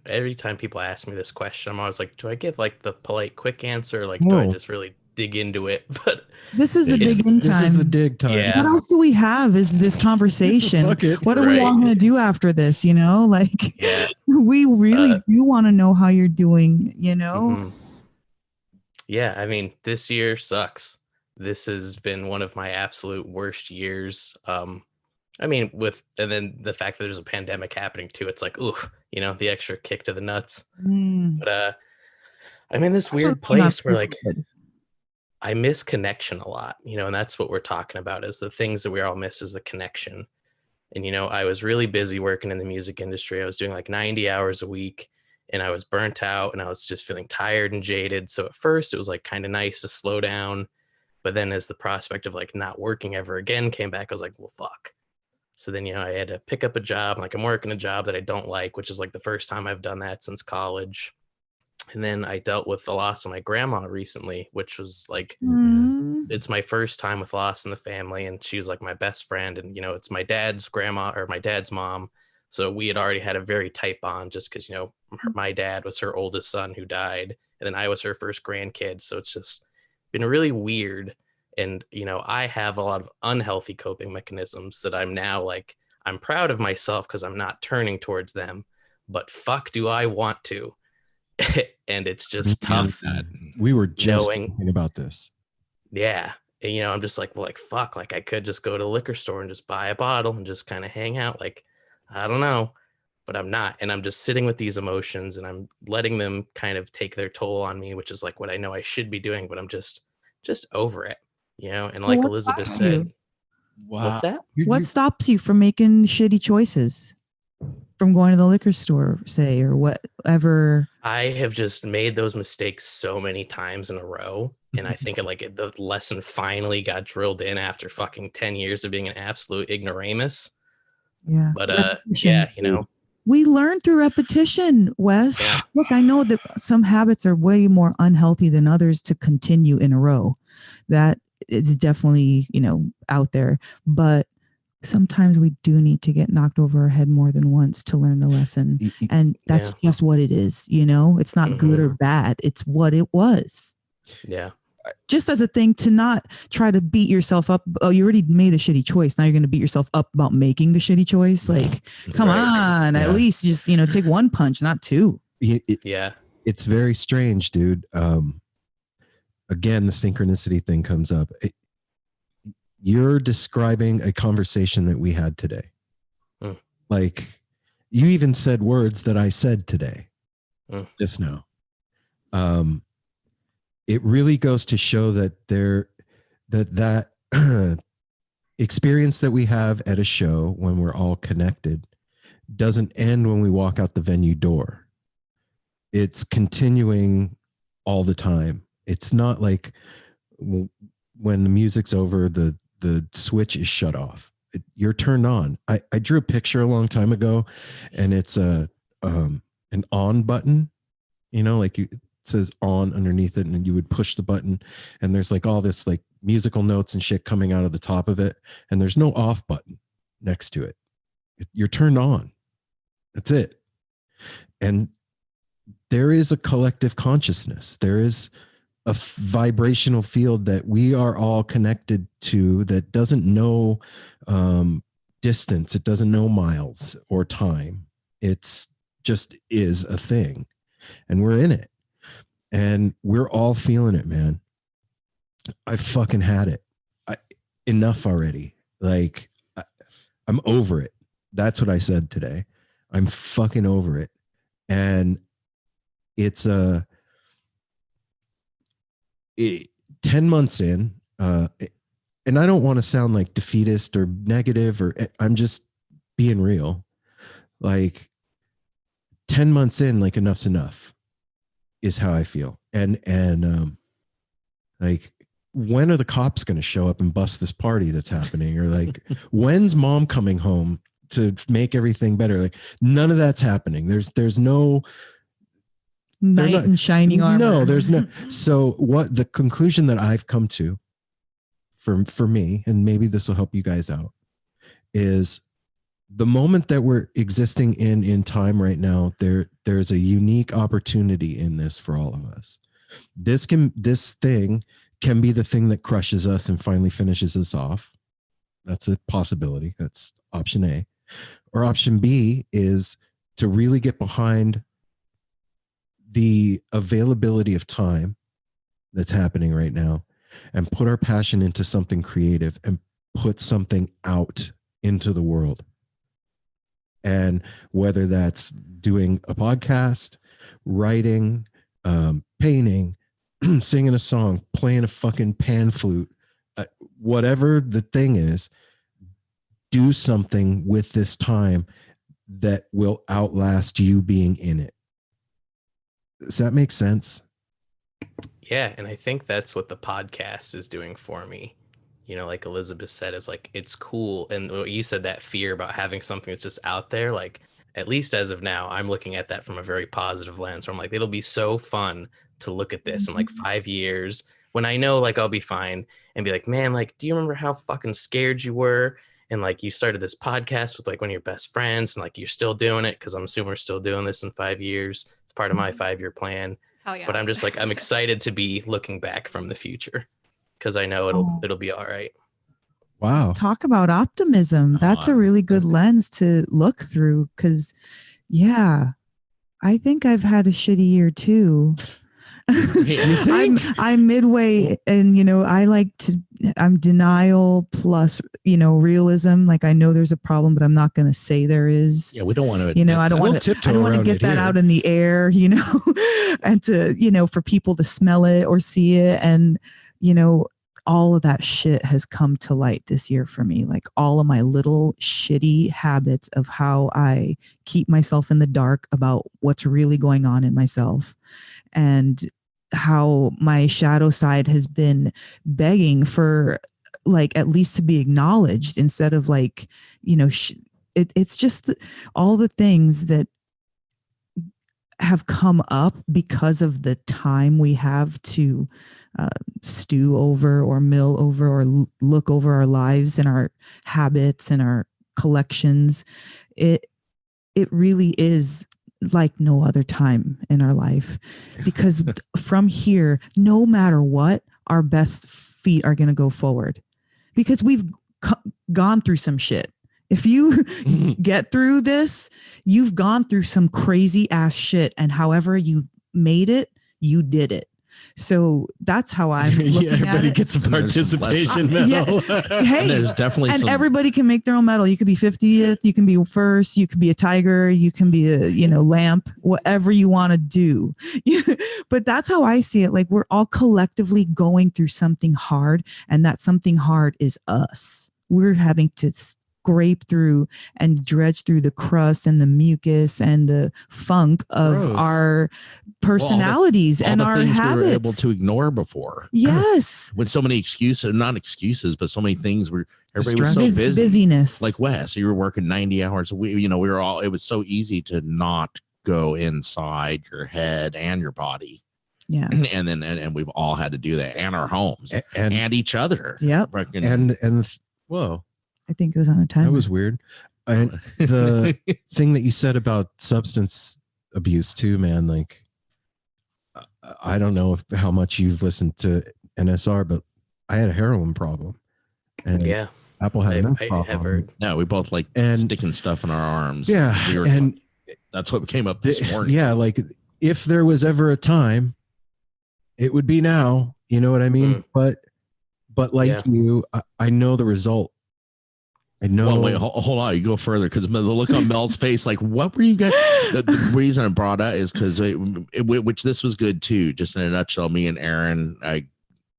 every time people ask me this question, I'm always like, do I give like the polite quick answer? Like, do I just really dig into it? But this is the dig in time. This is the dig time. Yeah. What else do we have is this conversation? What are we all going to do after this? You know, like, yeah, we really do want to know how you're doing, you know? Yeah, I mean, this year sucks. This has been one of my absolute worst years. I mean, and then the fact that there's a pandemic happening too, it's like, ooh, you know, the extra kick to the nuts. But I'm in this weird place where like I miss connection a lot, you know, and that's what we're talking about, is the things that we all miss is the connection. And, you know, I was really busy working in the music industry. I was doing like 90 hours a week, and I was burnt out, and I was just feeling tired and jaded. So at first it was like kind of nice to slow down. But then as the prospect of like not working ever again came back, I was like, well, fuck. So then, you know, I had to pick up a job. Like, I'm working a job that I don't like, which is like the first time I've done that since college. And then I dealt with the loss of my grandma recently, which was like, it's my first time with loss in the family. And she was like my best friend. And, you know, it's my dad's grandma, or my dad's mom. So we had already had a very tight bond, just because, you know, my dad was her oldest son who died, and then I was her first grandkid. So it's just been really weird. And, you know, I have a lot of unhealthy coping mechanisms that I'm now like, I'm proud of myself because I'm not turning towards them, but fuck, do I want to? And it's just tough. We were just talking about this. Yeah. And, you know, I'm just like, well, like, fuck, like I could just go to the liquor store and just buy a bottle and just kind of hang out. Like, I don't know, but I'm not. And I'm just sitting with these emotions, and I'm letting them kind of take their toll on me, which is like what I know I should be doing, but I'm just over it. You know, and like Elizabeth said, what's that? What stops you from making shitty choices? From going to the liquor store, say, or whatever? I have just made those mistakes so many times in a row. And I think the lesson finally got drilled in after fucking 10 years of being an absolute ignoramus. Yeah. But yeah, you know. We learn through repetition, Wes. Yeah. Look, I know that some habits are way more unhealthy than others to continue in a row. That is definitely, you know, out there. But sometimes we do need to get knocked over our head more than once to learn the lesson. And that's just what it is, you know? It's not good or bad. It's what it was. Yeah. Just as a thing to not try to beat yourself up. Oh, you already made a shitty choice. Now you're going to beat yourself up about making the shitty choice. Like, come on, at least just, you know, take one punch, not two. Yeah. It's very strange, dude. Again, the synchronicity thing comes up. You're describing a conversation that we had today. Like, you even said words that I said today, just now. it really goes to show that that experience that we have at a show when we're all connected doesn't end when we walk out the venue door. It's continuing all the time. It's not like when the music's over, the switch is shut off. You're turned on. I drew a picture a long time ago, and it's an on button, like it says on underneath it, and then you would push the button, and there's like all this like musical notes and shit coming out of the top of it, and there's no off button next to it. You're turned on. That's it. And there is a collective consciousness. There is a vibrational field that we are all connected to that doesn't know distance. It doesn't know miles or time. It's just is a thing, and we're in it, and we're all feeling it, man. I fucking had it. Enough already. Like, I'm over it. That's what I said today. I'm fucking over it. And it's 10 months in, and I don't want to sound like defeatist or negative, or I'm just being real. Like 10 months in, like enough's enough is how I feel. And like, when are the cops going to show up and bust this party that's happening? Or like, when's mom coming home to make everything better? Like, none of that's happening. There's no knight in shining armor. No, there's no. So what the conclusion that I've come to for me, and maybe this will help you guys out, is the moment that we're existing in time right now, there's a unique opportunity in this for all of us. This thing can be the thing that crushes us and finally finishes us off. That's a possibility. That's option A. Or option B is to really get behind the availability of time that's happening right now and put our passion into something creative and put something out into the world. And whether that's doing a podcast, writing, painting, singing a song, playing a fucking pan flute, whatever the thing is, do something with this time that will outlast you being in it. Does that make sense? Yeah, and I think that's what the podcast is doing for me. Like Elizabeth said, is like, it's cool. And you said that fear about having something that's just out there, like, at least as of now, I'm looking at that from a very positive lens where I'm like, it'll be so fun to look at this in like 5 years when I know like I'll be fine and be like, man, like, do you remember how fucking scared you were? And like, you started this podcast with like one of your best friends, and like, you're still doing it, because I'm assuming we're still doing this in 5 years. It's part of my 5-year plan. Hell yeah. But I'm just like, I'm excited to be looking back from the future, because I know it'll be all right. Wow. Talk about optimism. That's a really good lens to look through, because yeah, I think I've had a shitty year too. I'm midway, and I'm denial plus realism. Like, I know there's a problem, but I'm not going to say there is. Yeah, we don't want to. I don't want to get that out in the air. And to for people to smell it or see it, and all of that shit has come to light this year for me. Like, all of my little shitty habits of how I keep myself in the dark about what's really going on in myself, and how my shadow side has been begging for like at least to be acknowledged, instead of like, it's just all the things that have come up because of the time we have to stew over or mill over or look over our lives and our habits and our collections. It really is like no other time in our life, because from here, no matter what, our best feet are going to go forward, because we've gone through some shit. If you get through this, you've gone through some crazy ass shit, and however you made it, you did it. So that's how I'm looking yeah, everybody at it. gets a And there's some participation lessons. medal. Hey, And there's definitely and some everybody can make their own medal. You could be 50th, you can be first, you can be a tiger, you can be a, lamp, whatever you want to do. But that's how I see it. Like, we're all collectively going through something hard, and that something hard is us. We're having to scrape through and dredge through the crust and the mucus and the funk of Gross. our personalities all and the our things habits. we were able to ignore before. Yes. With so many excuses, not excuses, but so many things where everybody was so Distractions. busy. Busyness. Like Wes, you were working 90 hours a week. We were all, it was so easy to not go inside your head and your body. Yeah. And we've all had to do that, and our homes and each other. Yep. Freaking- Whoa, I think it was on a timer. that was weird. And the thing that you said about substance abuse too, man, like, I don't know how much you've listened to NSR, but I had a heroin problem, and Yeah, Apple had a meth I have problem. heard. no, we both like And- sticking stuff in our arms. Yeah, We were, and that's what came up this morning. yeah, like, if there was ever a time, it would be now. You know what I mean? But like Yeah. you, I know the result. I know. Well, wait, hold on. You go further, because the look on Mel's face, like, what were you guys? The reason I brought up is because which this was good too. Just in a nutshell, me and Aaron, I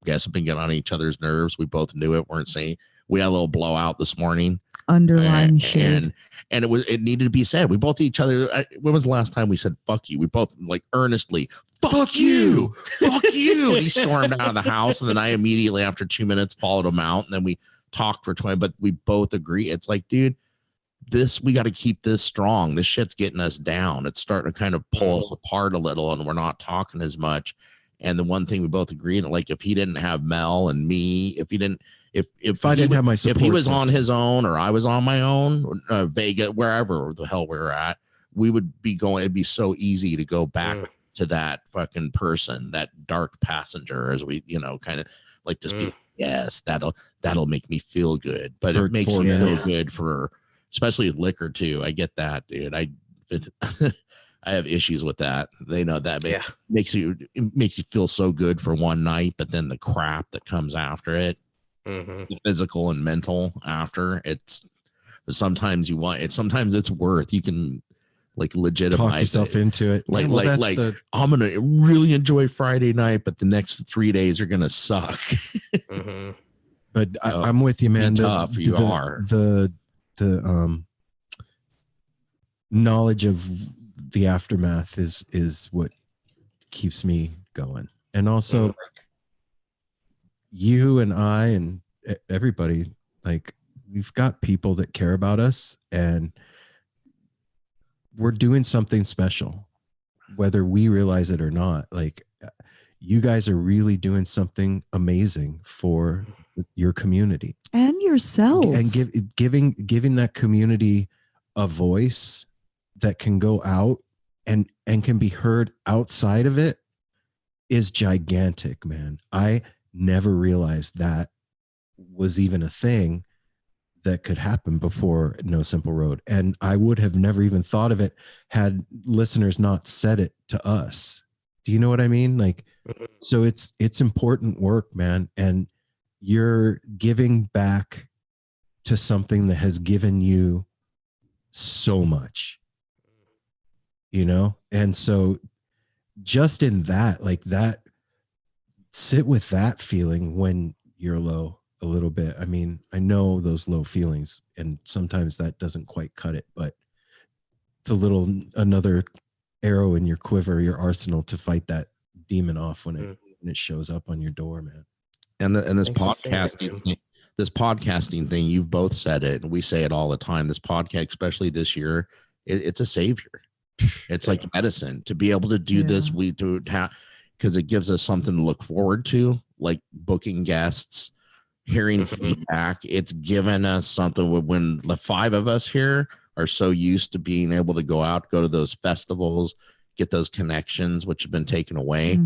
guess, have been getting on each other's nerves. We both knew it. Weren't saying. We had a little blowout this morning. Underlying shade. And it needed to be said. We both each other. When was the last time we said "fuck you"? We both, like, earnestly, "Fuck you, fuck you." And he stormed out of the house, and then I immediately, after 2 minutes, followed him out, and then we talked for 20. But we both agree. It's like, dude, we got to keep this strong. This shit's getting us down. It's starting to kind of pull us apart a little, and we're not talking as much. And the one thing we both agreed, like, if he didn't have Mel and me, if I didn't have my support if he was system. on his own, or I was on my own, Vegas, wherever the hell we were at, we would be going. It'd be so easy to go back to that fucking person, that dark passenger, as we, kind of like, just be, yes, that'll make me feel good. But it makes you feel good for, especially with liquor too. I get that, dude. I have issues with that. They know that makes you feel so good for one night, but then the crap that comes after it, physical and mental after, it's sometimes it's worth, you can, like, legitimize talk yourself into it. Like, Yeah, I'm gonna really enjoy Friday night, but the next 3 days are gonna suck. But I'm with you, man. Tough, you are. The knowledge of the aftermath is what keeps me going. And also, like, you and I and everybody, like, we've got people that care about us, and we're doing something special, whether we realize it or not. Like, you guys are really doing something amazing for your community And yourselves. and giving that community a voice that can go out and can be heard outside of it is gigantic, man. I never realized that was even a thing that could happen before No Simple Road. And I would have never even thought of it had listeners not said it to us. Do you know what I mean? Like, so it's important work, man. And you're giving back to something that has given you so much, And so just in that, like, that, sit with that feeling when you're low a little bit. I mean, I know those low feelings, and sometimes that doesn't quite cut it, but it's another arrow in your quiver, your arsenal, to fight that demon off when it shows up on your door, man. And this Thanks for saying podcasting, this podcasting thing, you've both said it, and we say it all the time. This podcast, especially this year, it's a savior. It's like medicine to be able to do this. Because it gives us something to look forward to, like booking guests, hearing feedback. It's given us something when the 5 of us here are so used to being able to go to those festivals, get those connections, which have been taken away.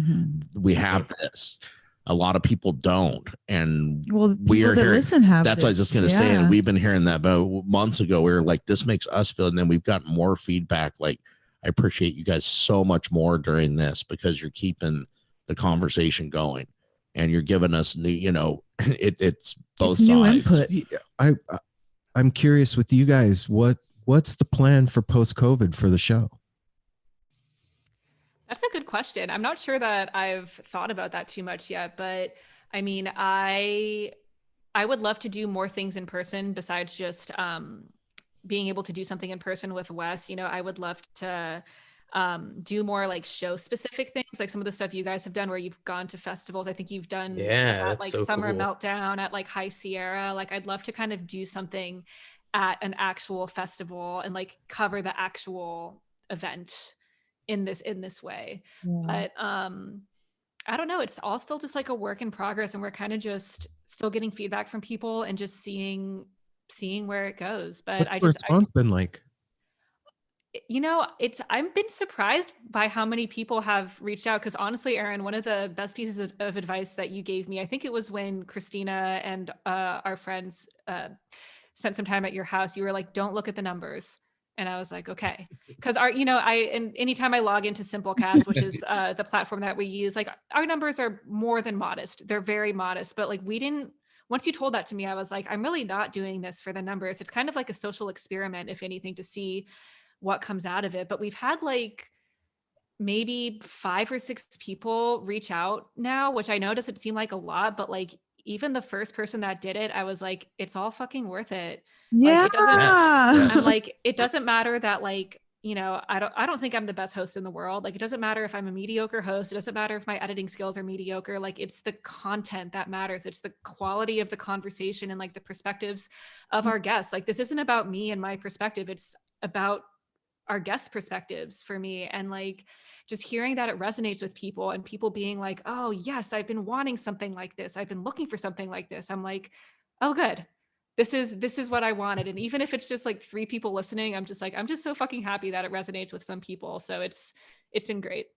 We have this. A lot of people don't. And we are hearing, that's what I was just going to say. And we've been hearing that about months ago. We were like, this makes us feel, and then we've got more feedback. Like, I appreciate you guys so much more during this, because you're keeping the conversation going, and you're giving us new, it's both It's new sides. input. I'm curious with you guys, what's the plan for post-COVID for the show? That's a good question. I'm not sure that I've thought about that too much yet, but I mean, I would love to do more things in person besides just being able to do something in person with Wes. I would love to do more like show specific things, like some of the stuff you guys have done where you've gone to festivals. I think you've done stuff at that's like so Summer cool. Meltdown, at like High Sierra. Like I'd love to kind of do something at an actual festival and like cover the actual event in this way. But I don't know, it's all still just like a work in progress, and we're kind of just still getting feedback from people and just seeing where it goes. But What's the response been like? I've been surprised by how many people have reached out, because honestly, Aaron, one of the best pieces of advice that you gave me, I think it was when Christina and our friends spent some time at your house, you were like, don't look at the numbers. And I was like, okay. Because anytime I log into Simplecast, which is the platform that we use, like our numbers are more than modest. They're very modest. But like once you told that to me, I was like, I'm really not doing this for the numbers. It's kind of like a social experiment, if anything, to see what comes out of it. But we've had like maybe 5 or 6 people reach out now, which I know doesn't seem like a lot, but like even the first person that did it, I was like, it's all fucking worth it. Yeah. Like, it doesn't, Yes. I'm like, it doesn't matter that like, I don't think I'm the best host in the world. Like, it doesn't matter if I'm a mediocre host. It doesn't matter if my editing skills are mediocre. Like, it's the content that matters. It's the quality of the conversation and like the perspectives of our guests. Like, this isn't about me and my perspective. It's about our guest perspectives for me. And like, just hearing that it resonates with people and people being like, oh yes, I've been wanting something like this. I've been looking for something like this. I'm like, oh, good. This is what I wanted. And even if it's just like 3 people listening, I'm just so fucking happy that it resonates with some people. So it's been great.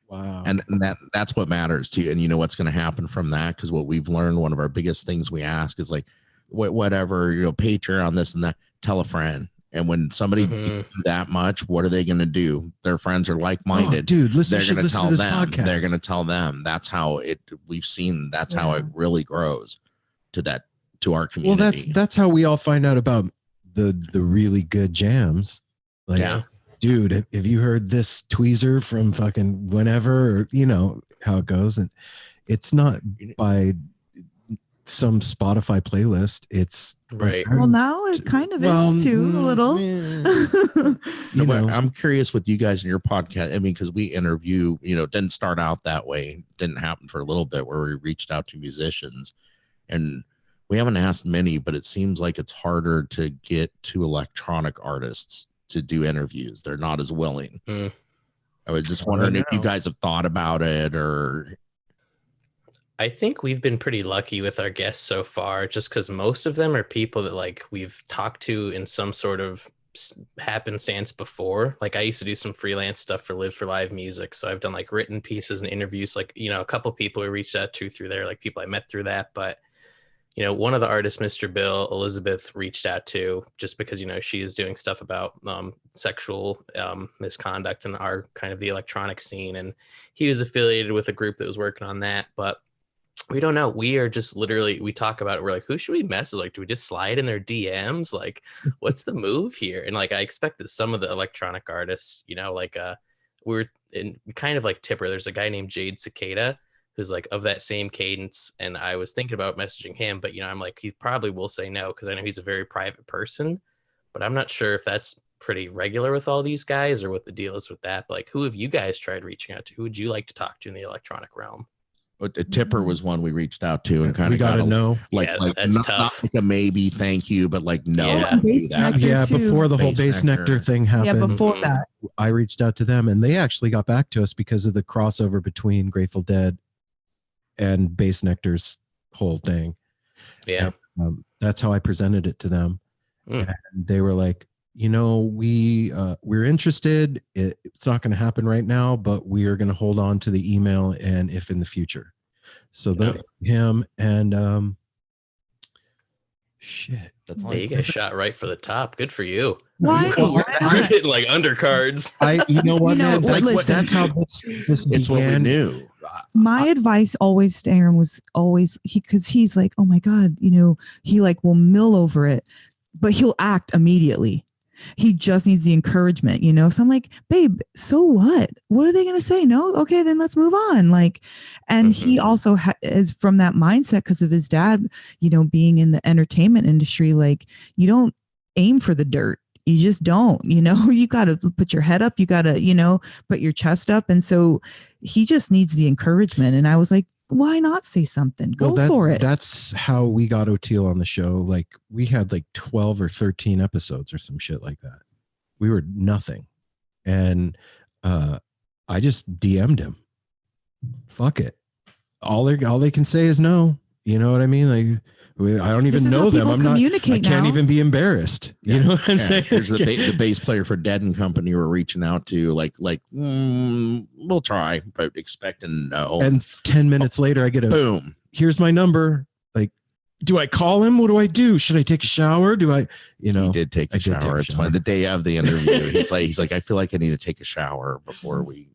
Wow. And that's what matters to you. And you know what's going to happen from that? Because what we've learned, one of our biggest things we ask is like, whatever, Patreon, this and that, tell a friend. And when somebody do that much, what are they going to do? Their friends are like-minded. Oh, dude, listen, they're going to tell this them. podcast. They're going to tell them. That's how we've seen. That's how it really grows to our community. Well, that's how we all find out about the really good jams. Like, dude, have you heard this tweezer from fucking whenever? Or, how it goes. And it's not by some Spotify playlist. It's right. Well, now it kind of is too, a little. I'm curious with you guys in your podcast. I mean, because we interview, it didn't start out that way. It didn't happen for a little bit where we reached out to musicians, and we haven't asked many, but it seems like it's harder to get to electronic artists to do interviews. They're not as willing. I was just wondering if you guys have thought about it, or I think we've been pretty lucky with our guests so far, just because most of them are people that like we've talked to in some sort of happenstance before. Like I used to do some freelance stuff for Live for Live Music, so I've done like written pieces and interviews. Like a couple people I reached out to through there, like people I met through that. But one of the artists, Mr. Bill, Elizabeth, reached out to just because she is doing stuff about sexual misconduct in our kind of the electronic scene, and he was affiliated with a group that was working on that. But we don't know. We are just literally, we talk about it. We're like, who should we message? Like, do we just slide in their DMs? Like, what's the move here? And like, I expect that some of the electronic artists, we're in kind of like Tipper. There's a guy named Jade Cicada who's like of that same cadence. And I was thinking about messaging him, but I'm like, he probably will say no, because I know he's a very private person, but I'm not sure if that's pretty regular with all these guys or what the deal is with that. But like, who have you guys tried reaching out to? Who would you like to talk to in the electronic realm? Tipper was one we reached out to and kind we of got to know. Like that's not, tough. not like a maybe, thank you, but like no. Yeah. Before the whole Bass Nectar thing happened. Yeah, before that, I reached out to them, and they actually got back to us because of the crossover between Grateful Dead and Bass Nectar's whole thing. Yeah, and, that's how I presented it to them, and they were like, we're interested. It's not going to happen right now, but we are going to hold on to the email, and if in the future. So him and shit. That's you guys shot right for the top. Good for you. why? You're getting like undercards. You know what, man? Listen, that's how this it's what we began. knew. My advice always to Aaron was always because he's like, oh my God, he like will mill over it, but he'll act immediately. He just needs the encouragement, So I'm like, babe, so what? What are they going to say? No? Okay, then let's move on. And he also is from that mindset because of his dad, being in the entertainment industry. Like, you don't aim for the dirt. You just don't, you got to put your head up. You got to, put your chest up. And so he just needs the encouragement. And I was like, why not say something? Go for it. That's how we got O'Teal on the show. Like, we had like 12 or 13 episodes or some shit like that. We were nothing. And I just DM'd him. Fuck it. All they can say is no. You know what I mean? Like, I don't even know them. I can't even be embarrassed. You know what I'm saying? Here's the bass player for Dead and Company we're reaching out to. We'll try, but expecting no. And 10 minutes later, I get a boom. Here's my number. Like, do I call him? What do I do? Should I take a shower? He did take a shower. It's fine. The day of the interview, he's like, I feel like I need to take a shower before we.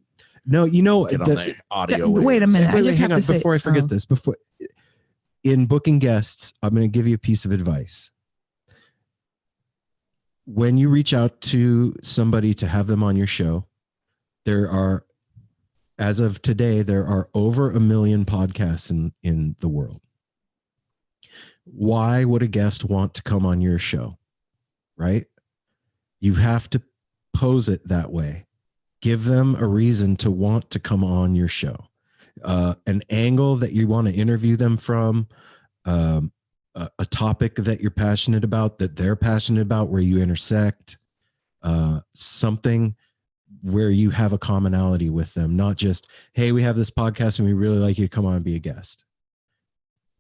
No, get on the audio. Wait a minute. I just hang have on before I forget this. In booking guests, I'm going to give you a piece of advice. When you reach out to somebody to have them on your show, as of today, there are over 1 million podcasts in the world. Why would a guest want to come on your show? Right? You have to pose it that way. Give them a reason to want to come on your show. An angle that you want to interview them from, a topic that you're passionate about, that they're passionate about, where you intersect, something where you have a commonality with them, not just, hey, we have this podcast and we really like you to come on and be a guest.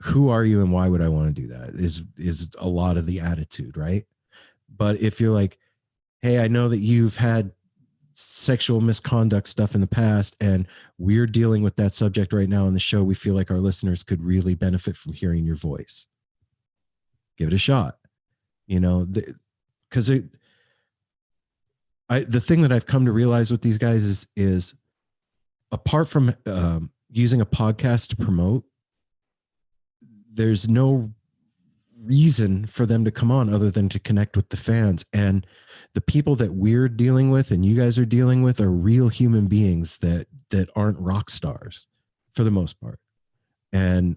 Who are you and why would I want to do that is a lot of the attitude, right? But if you're like, hey, I know that you've had sexual misconduct stuff in the past and we're dealing with that subject right now on the show, we feel like our listeners could really benefit from hearing your voice. Give it a shot, because the thing that I've come to realize with these guys is apart from using a podcast to promote, there's no reason for them to come on other than to connect with the fans. And the people that we're dealing with and you guys are dealing with are real human beings that aren't rock stars for the most part. And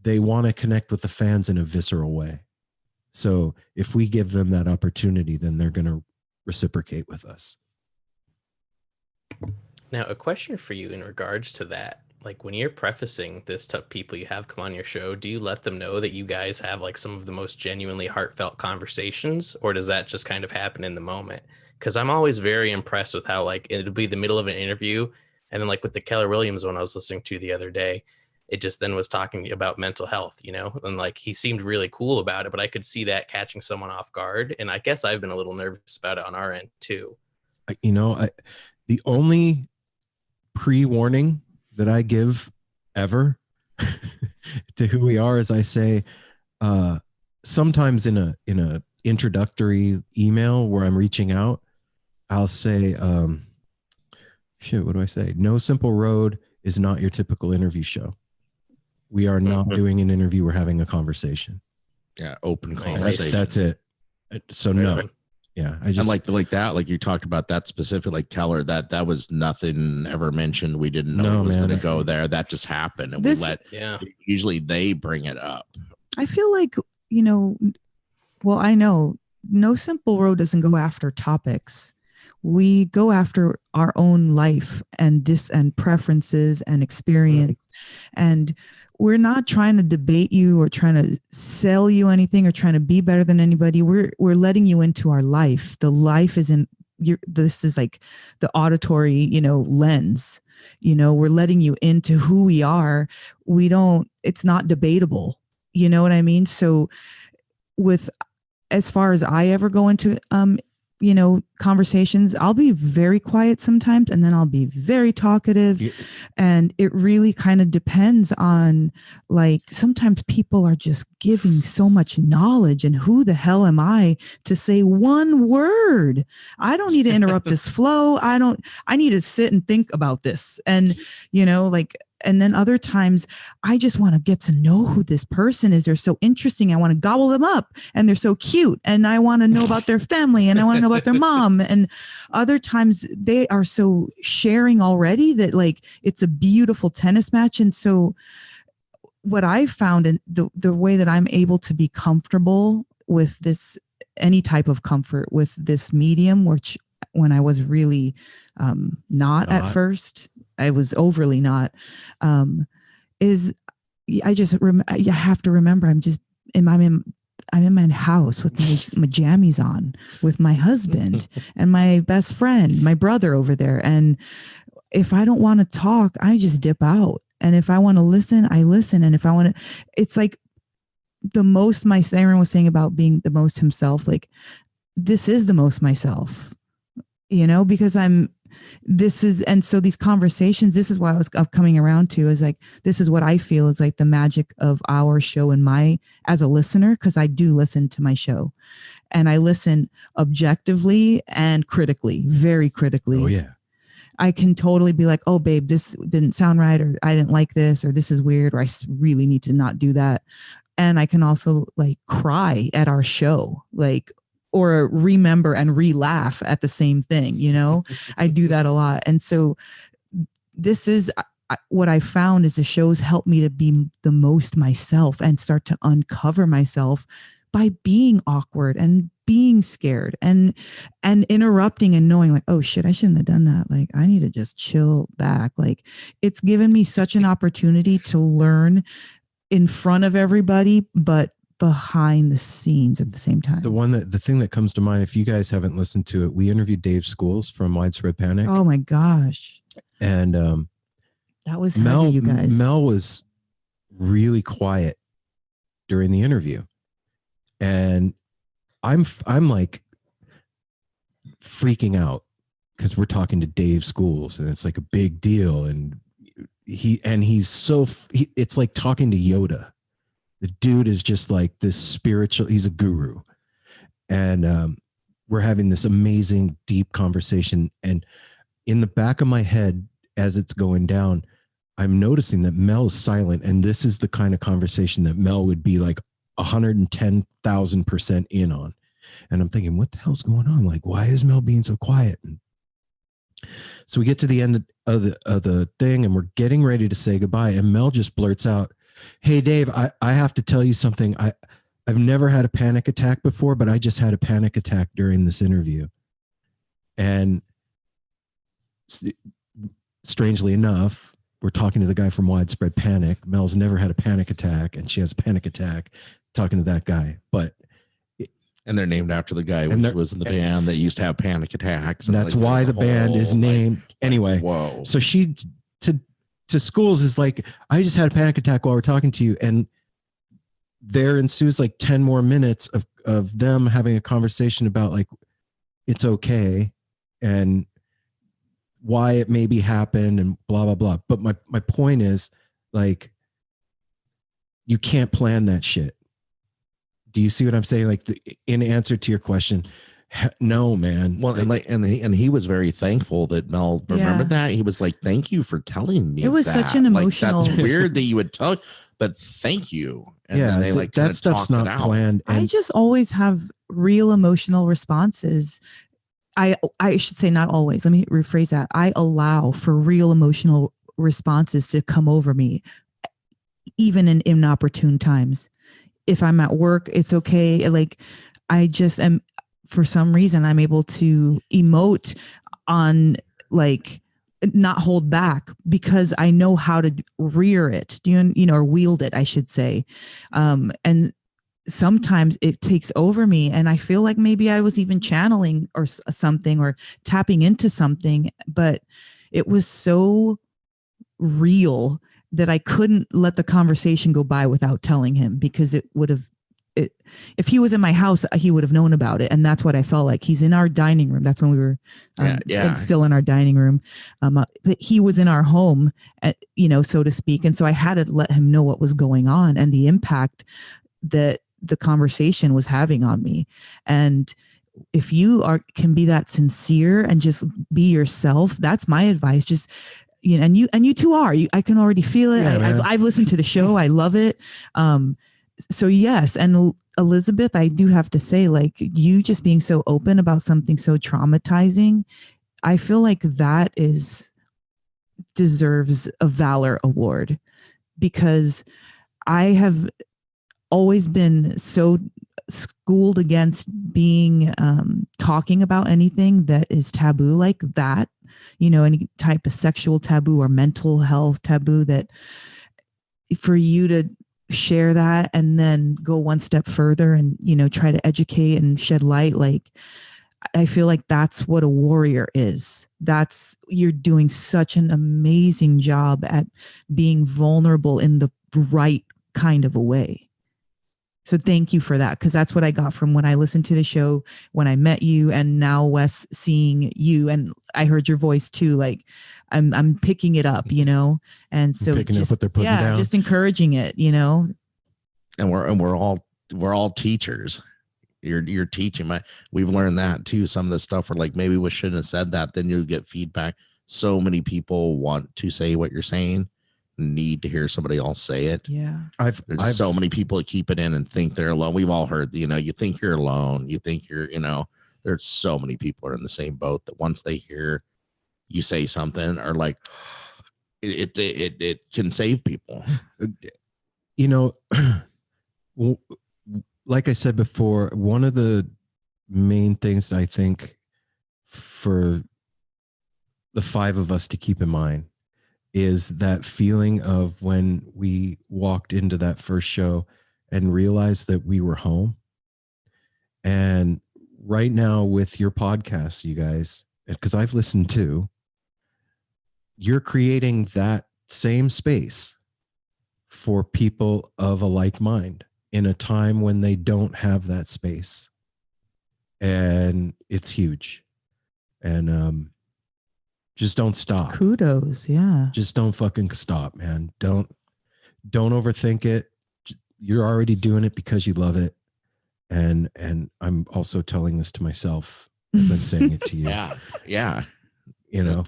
they want to connect with the fans in a visceral way. So if we give them that opportunity, then they're going to reciprocate with us. Now, a question for you in regards to that. Like, when you're prefacing this to people you have come on your show, do you let them know that you guys have like some of the most genuinely heartfelt conversations, or does that just kind of happen in the moment? Because I'm always very impressed with how like it'll be the middle of an interview, and then like with the Keller Williams one I was listening to the other day, it just then was talking about mental health, and like he seemed really cool about it, but I could see that catching someone off guard, and I guess I've been a little nervous about it on our end too. The only pre-warning that I give ever to who we are is I say, sometimes in a introductory email where I'm reaching out, I'll say, what do I say? No Simple Road is not your typical interview show. We are not doing an interview. We're having a conversation. Yeah. Open conversation. That's it. So no. Yeah, I just like that. Like you talked about that specific, like Keller. That was nothing ever mentioned. We didn't know it was going to go there. That just happened, and usually they bring it up. I feel like I know No Simple Road doesn't go after topics. We go after our own life and preferences and experience, and we're not trying to debate you or trying to sell you anything or trying to be better than anybody. We're letting you into our life. The life is in this is like the auditory, lens, we're letting you into who we are. It's not debatable. You know what I mean? So as far as I ever go into, conversations, I'll be very quiet sometimes, and then I'll be very talkative. Yeah. And it really kind of depends on, like, sometimes people are just giving so much knowledge, and who the hell am I to say one word? I don't need to interrupt this flow. I need to sit and think about this. And, and then other times I just want to get to know who this person is. They're so interesting. I want to gobble them up, and they're so cute. And I want to know about their family, and I want to know about their mom. And other times they are so sharing already that like, it's a beautiful tennis match. And so what I found, and the way that I'm able to be comfortable with this, any type of comfort with this medium, which when I was really not at first, I was overly not, is I just, you have to remember, I'm in my house with my jammies on, with my husband and my best friend, my brother over there. And if I don't want to talk, I just dip out. And if I want to listen, I listen. And if I want to, it's like the most, Aaron was saying about being the most himself, like this is the most myself, because and so these conversations, this is why I was coming around to, is like, this is what I feel is like the magic of our show and as a listener, because I do listen to my show and I listen objectively and critically, very critically. Oh yeah. I can totally be like, oh babe, this didn't sound right, or I didn't like this, or this is weird, or I really need to not do that. And I can also like cry at our show, like, or remember and re-laugh at the same thing. I do that a lot. And so this is what I found is the shows help me to be the most myself and start to uncover myself by being awkward and being scared and interrupting and knowing like, oh shit, I shouldn't have done that. Like, I need to just chill back. Like, it's given me such an opportunity to learn in front of everybody, but behind the scenes at the same time. The thing that comes to mind, if you guys haven't listened to it, we interviewed Dave Schools from Widespread Panic. Oh my gosh. And that was heavy, you guys. Mel was really quiet during the interview. And I'm like freaking out because we're talking to Dave Schools and it's like a big deal. And it's like talking to Yoda. The dude is just like this spiritual, he's a guru. And we're having this amazing, deep conversation. And in the back of my head, as it's going down, I'm noticing that Mel is silent. And this is the kind of conversation that Mel would be like 110,000% in on. And I'm thinking, what the hell's going on? Like, why is Mel being so quiet? And so we get to the end of the thing and we're getting ready to say goodbye. And Mel just blurts out, hey, Dave, I have to tell you something. I've never had a panic attack before, but I just had a panic attack during this interview. And strangely enough, we're talking to the guy from Widespread Panic. Mel's never had a panic attack, and she has a panic attack talking to that guy. And they're named after the guy which was in the band that used to have panic attacks. And that's like, why the band is named. Anyway, whoa. So she to Schools is like, I just had a panic attack while we're talking to you. And there ensues like 10 more minutes of them having a conversation about like, it's okay. And why it maybe happened and blah, blah, blah. But my point is like, you can't plan that shit. Do you see what I'm saying? Like in answer to your question, no, man. Well, and he was very thankful that Mel remembered that. He was like, thank you for telling me. It was such an emotional. Like, that's weird that you would talk, but thank you. And yeah, they like that stuff's not planned. I just always have real emotional responses. I should say not always. Let me rephrase that. I allow for real emotional responses to come over me, even in inopportune times. If I'm at work, it's okay. Like I just am, for some reason, I'm able to emote on like not hold back because I know how to rear it, or wield it, I should say. And sometimes it takes over me and I feel like maybe I was even channeling or something or tapping into something, but it was so real that I couldn't let the conversation go by without telling him, because it would have, if he was in my house, he would have known about it. And that's what I felt like. He's in our dining room. That's when we were still in our dining room. But he was in our home, so to speak. And so I had to let him know what was going on and the impact that the conversation was having on me. And if you can be that sincere and just be yourself, that's my advice. Just you know, and you two are, I can already feel it. Yeah, I've listened to the show. I love it. So yes. And Elizabeth, I do have to say, like, you just being so open about something so traumatizing, I feel like that deserves a Valor Award, because I have always been so schooled against being talking about anything that is taboo like that, you know, any type of sexual taboo or mental health taboo, that for you to share that and then go one step further and, you know, try to educate and shed light, like, I feel like that's what a warrior is. You're doing such an amazing job at being vulnerable in the right kind of a way. So thank you for that, because that's what I got from when I listened to the show, when I met you, and now Wes, seeing you, and I heard your voice too. Like, I'm picking it up, you know, and so picking up what they're putting down. just encouraging it, you know. And we're all teachers. You're teaching. We've learned that too. Some of the stuff where, like, maybe we shouldn't have said that. Then you'll get feedback. So many people want to say what you're saying, need to hear somebody else say it. Yeah. There's so many people that keep it in and think they're alone. We've all heard, you know, you think you're alone. You think you're, you know, there's so many people are in the same boat that once they hear you say something, or like, it can save people. You know, like I said before, one of the main things I think for the five of us to keep in mind is that feeling of when we walked into that first show and realized that we were home. And right now with your podcast, you guys, because I've listened to, you're creating that same space for people of a like mind in a time when they don't have that space. And it's huge. And just don't stop. Kudos. Yeah. Just don't fucking stop, man. Don't overthink it. You're already doing it because you love it. And I'm also telling this to myself as I'm saying it to you. Yeah. You know,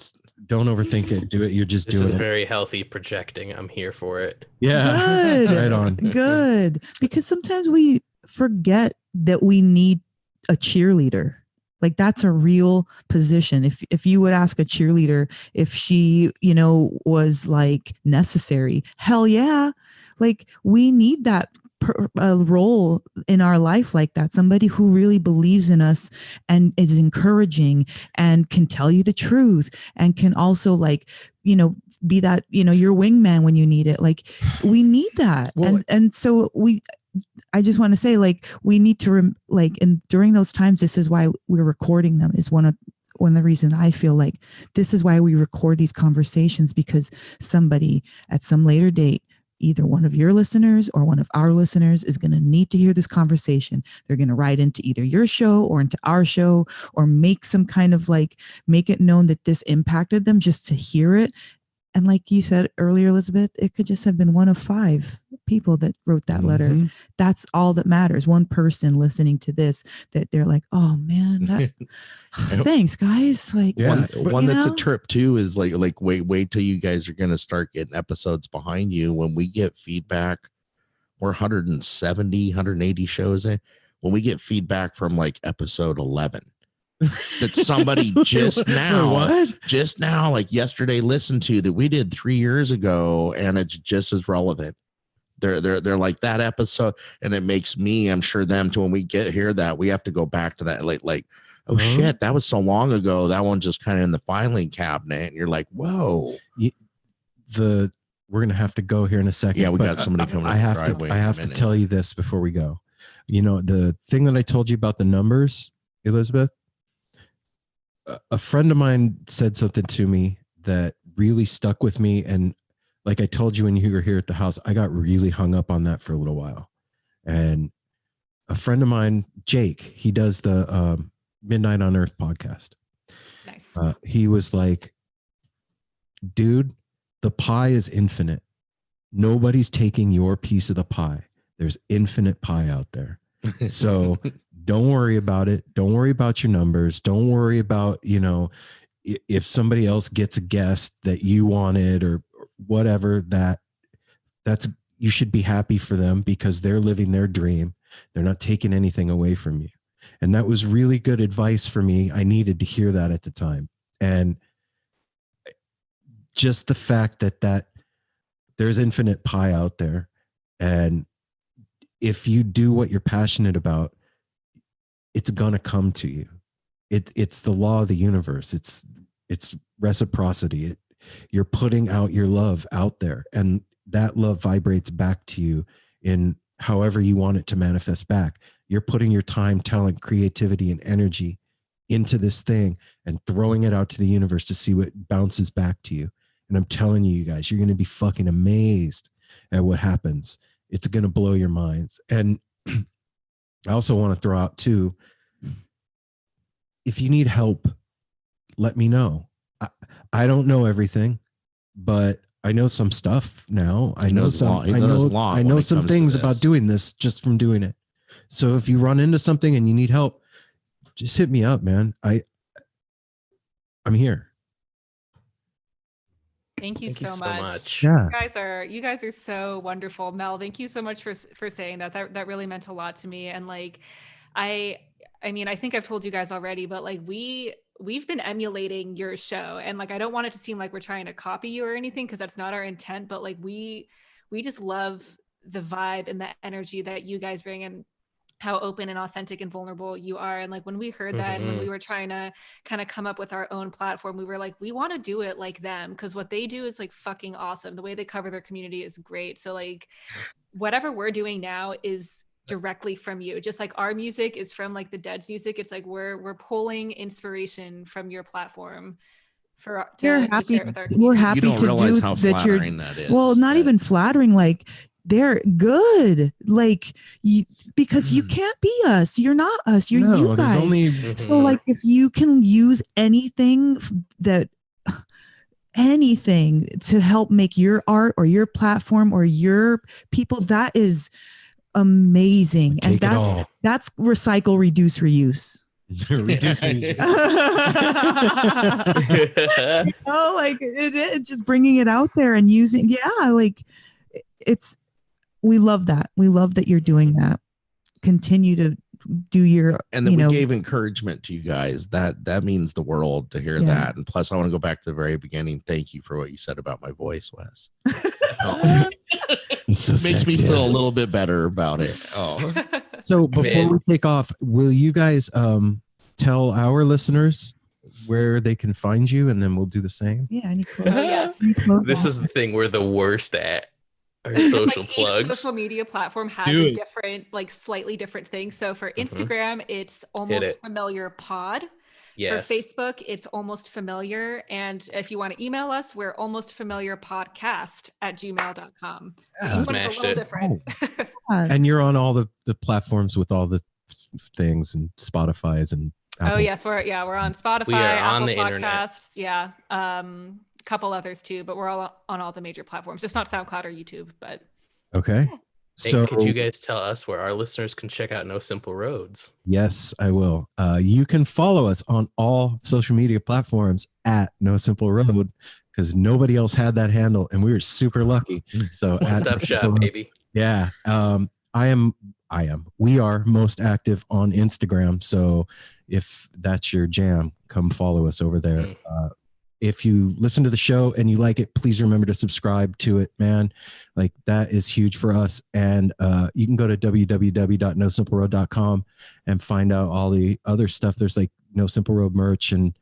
don't overthink it. Do it. You're just doing it. This is very healthy projecting. I'm here for it. Yeah. Good. Right on. Good. Because sometimes we forget that we need a cheerleader. Like, that's a real position. If you would ask a cheerleader if she, you know, was like necessary, hell yeah. Like, we need that role in our life like that. Somebody who really believes in us and is encouraging and can tell you the truth and can also, like, you know, be that, you know, your wingman when you need it. Like, we need that. Well, and so I just want to say, like, we need to and during those times, this is why we're recording them, is one of the reasons I feel like this is why we record these conversations, because somebody at some later date, either one of your listeners or one of our listeners, is going to need to hear this conversation. They're going to write into either your show or into our show, or make some kind of, like, make it known that this impacted them just to hear it. And like you said earlier, Elizabeth, it could just have been one of 5 people that wrote that letter. That's all that matters. One person listening to this, that they're like, oh man, thanks guys. Like, yeah. One that's a trip too is like wait till you guys are going to start getting episodes behind you. When we get feedback, we're 170, 180 shows in. When we get feedback from like episode 11, that somebody just now, like yesterday, listened to, that we did 3 years ago, and it's just as relevant. They're like, that episode, and it makes me, I'm sure them too, when we hear that, we have to go back to that, like oh shit, that was so long ago. That one just kind of in the filing cabinet, and you're like, whoa. We're gonna have to go here in a second. Yeah, we got somebody coming. I have to tell you this before we go. You know, the thing that I told you about the numbers, Elizabeth, a friend of mine said something to me that really stuck with me. And like I told you when you were here at the house, I got really hung up on that for a little while. And a friend of mine, Jake, he does the Midnight on Earth podcast. Nice. He was like, dude, the pie is infinite. Nobody's taking your piece of the pie. There's infinite pie out there. So don't worry about it. Don't worry about your numbers. Don't worry about, you know, if somebody else gets a guest that you wanted or whatever, that's you should be happy for them because they're living their dream. They're not taking anything away from you. And that was really good advice for me. I needed to hear that at the time. And just the fact that there's infinite pie out there. And if you do what you're passionate about, it's going to come to you. It's the law of the universe. It's reciprocity. You're putting out your love out there, and that love vibrates back to you in however you want it to manifest back. You're putting your time, talent, creativity, and energy into this thing and throwing it out to the universe to see what bounces back to you. And I'm telling you guys, you're going to be fucking amazed at what happens. It's going to blow your minds. And I also want to throw out too, if you need help, let me know. I don't know everything, but I know some stuff now. I know some things about doing this just from doing it. So if you run into something and you need help, just hit me up, man. I'm here. Thank you so much. Yeah. You guys are so wonderful. Mel, thank you so much for saying that. That really meant a lot to me. And like, I mean, I think I've told you guys already, but like we've been emulating your show, and like I don't want it to seem like we're trying to copy you or anything, because that's not our intent, but like we just love the vibe and the energy that you guys bring, and how open and authentic and vulnerable you are. And like when we heard that, and when we were trying to kind of come up with our own platform, we were like, we want to do it like them, because what they do is like fucking awesome. The way they cover their community is great. So like whatever we're doing now is directly from you, just like our music is from like the Dead's music. It's like we're pulling inspiration from your platform to share it with our community. We're happy You don't to realize do how that. flattering that is. Well, not even flattering, like they're good, like because you can't be us. You're not us. You're you guys. So like if you can use anything to help make your art or your platform or your people, that is amazing. And that's recycle, reduce, reuse. Like it's just bringing it out there and using, like we love that. We love that you're doing that. Continue to do your, and then we gave encouragement to you guys. That means the world to hear that. And plus I want to go back to the very beginning. Thank you for what you said about my voice, Wes. It makes me feel a little bit better about it. So before we take off, will you guys tell our listeners where they can find you, and then we'll do the same? Yes. This is the thing we're the worst at. Our social plugs. Each social media platform has a different, like slightly different thing. So for Instagram, it's Almost Familiar Pod. Yes. For Facebook, it's Almost Familiar. And if you want to email us, we're almostfamiliarpodcast@gmail.com. So each one's a little different. And you're on all the platforms with all the things, and Spotify's and Apple. Oh yes, we're on Spotify, we are Apple on the Podcasts, internet. Couple others too, but we're all on all the major platforms, just not SoundCloud or YouTube. But okay. So could you guys tell us where our listeners can check out No Simple Roads? Yes, I will. You can follow us on all social media platforms at No Simple Road, because nobody else had that handle, and we were super lucky. So one-stop shop, baby. Yeah. We are most active on Instagram. So if that's your jam, come follow us over there. If you listen to the show and you like it, please remember to subscribe to it, man. Like that is huge for us. And you can go to www.nosimpleroad.com and find out all the other stuff. There's like No Simple Road merch and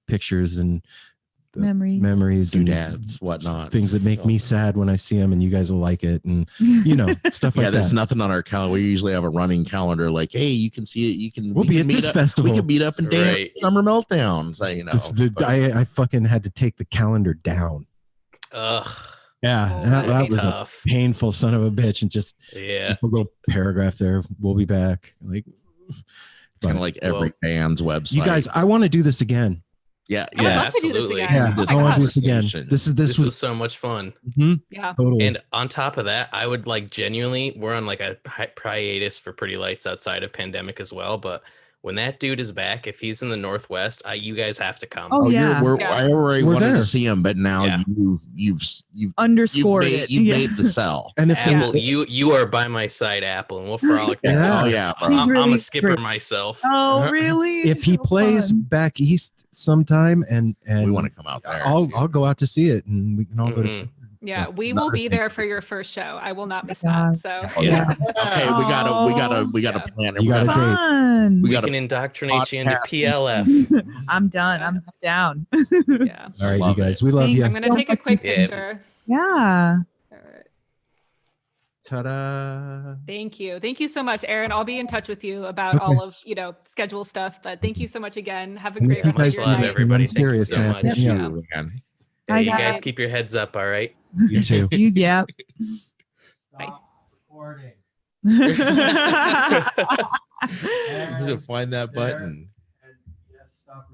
pictures and memories and doodads, whatnot, things that make me sad when I see them, and you guys will like it, and stuff like that. There's nothing on our calendar. We usually have a running calendar, like, hey, you can see it. We'll be at this festival. We can meet up and dance Summer Meltdown. So, I fucking had to take the calendar down. Ugh. Yeah, that was tough. A painful son of a bitch, and just a little paragraph there. We'll be back. Like kind of like every band's website. You guys, I want to do this again. Yeah, absolutely. I want to do this again. This was so much fun. Yeah, totally. And on top of that, I would like genuinely, we're on like a hiatus for Pretty Lights outside of pandemic as well, but when that dude is back, if he's in the Northwest, you guys have to come. Oh, yeah. I already We're wanted there. to see him, but now Yeah. you've Underscored made, it. You've Yeah. made the sell. And if Apple, they, you are by my side, Apple, and we'll frolic. Yeah. together. Oh yeah, bro. He's I'm really a skipper great. myself. Oh, really? if he So plays fun. back east sometime, and We want to come out there. I'll go out to see it, and we can all go to. Yeah, So, we will another be thing. there for your first show. I will not miss gosh. that. So Yeah. Okay, we gotta Yeah. plan it. You gotta date. Fun. We we gotta can indoctrinate you into podcast. PLF. I'm done. I'm down. yeah. All right, Love you guys, we love you. Thanks. I'm gonna take a quick Yeah. picture. Yeah. All right. Ta-da! Thank you. Thank you so much, Aaron. I'll be in touch with you about Okay. all of, schedule stuff. But thank you so much again. Have a And great you rest of guys your love night. everybody. I'm Thank you serious, so man. much. Hit me up. You, man. Yeah, Bye, you guys guys. keep your heads up, all right? You too. You, yeah. Bye. Recording. Find that button. And yes, stop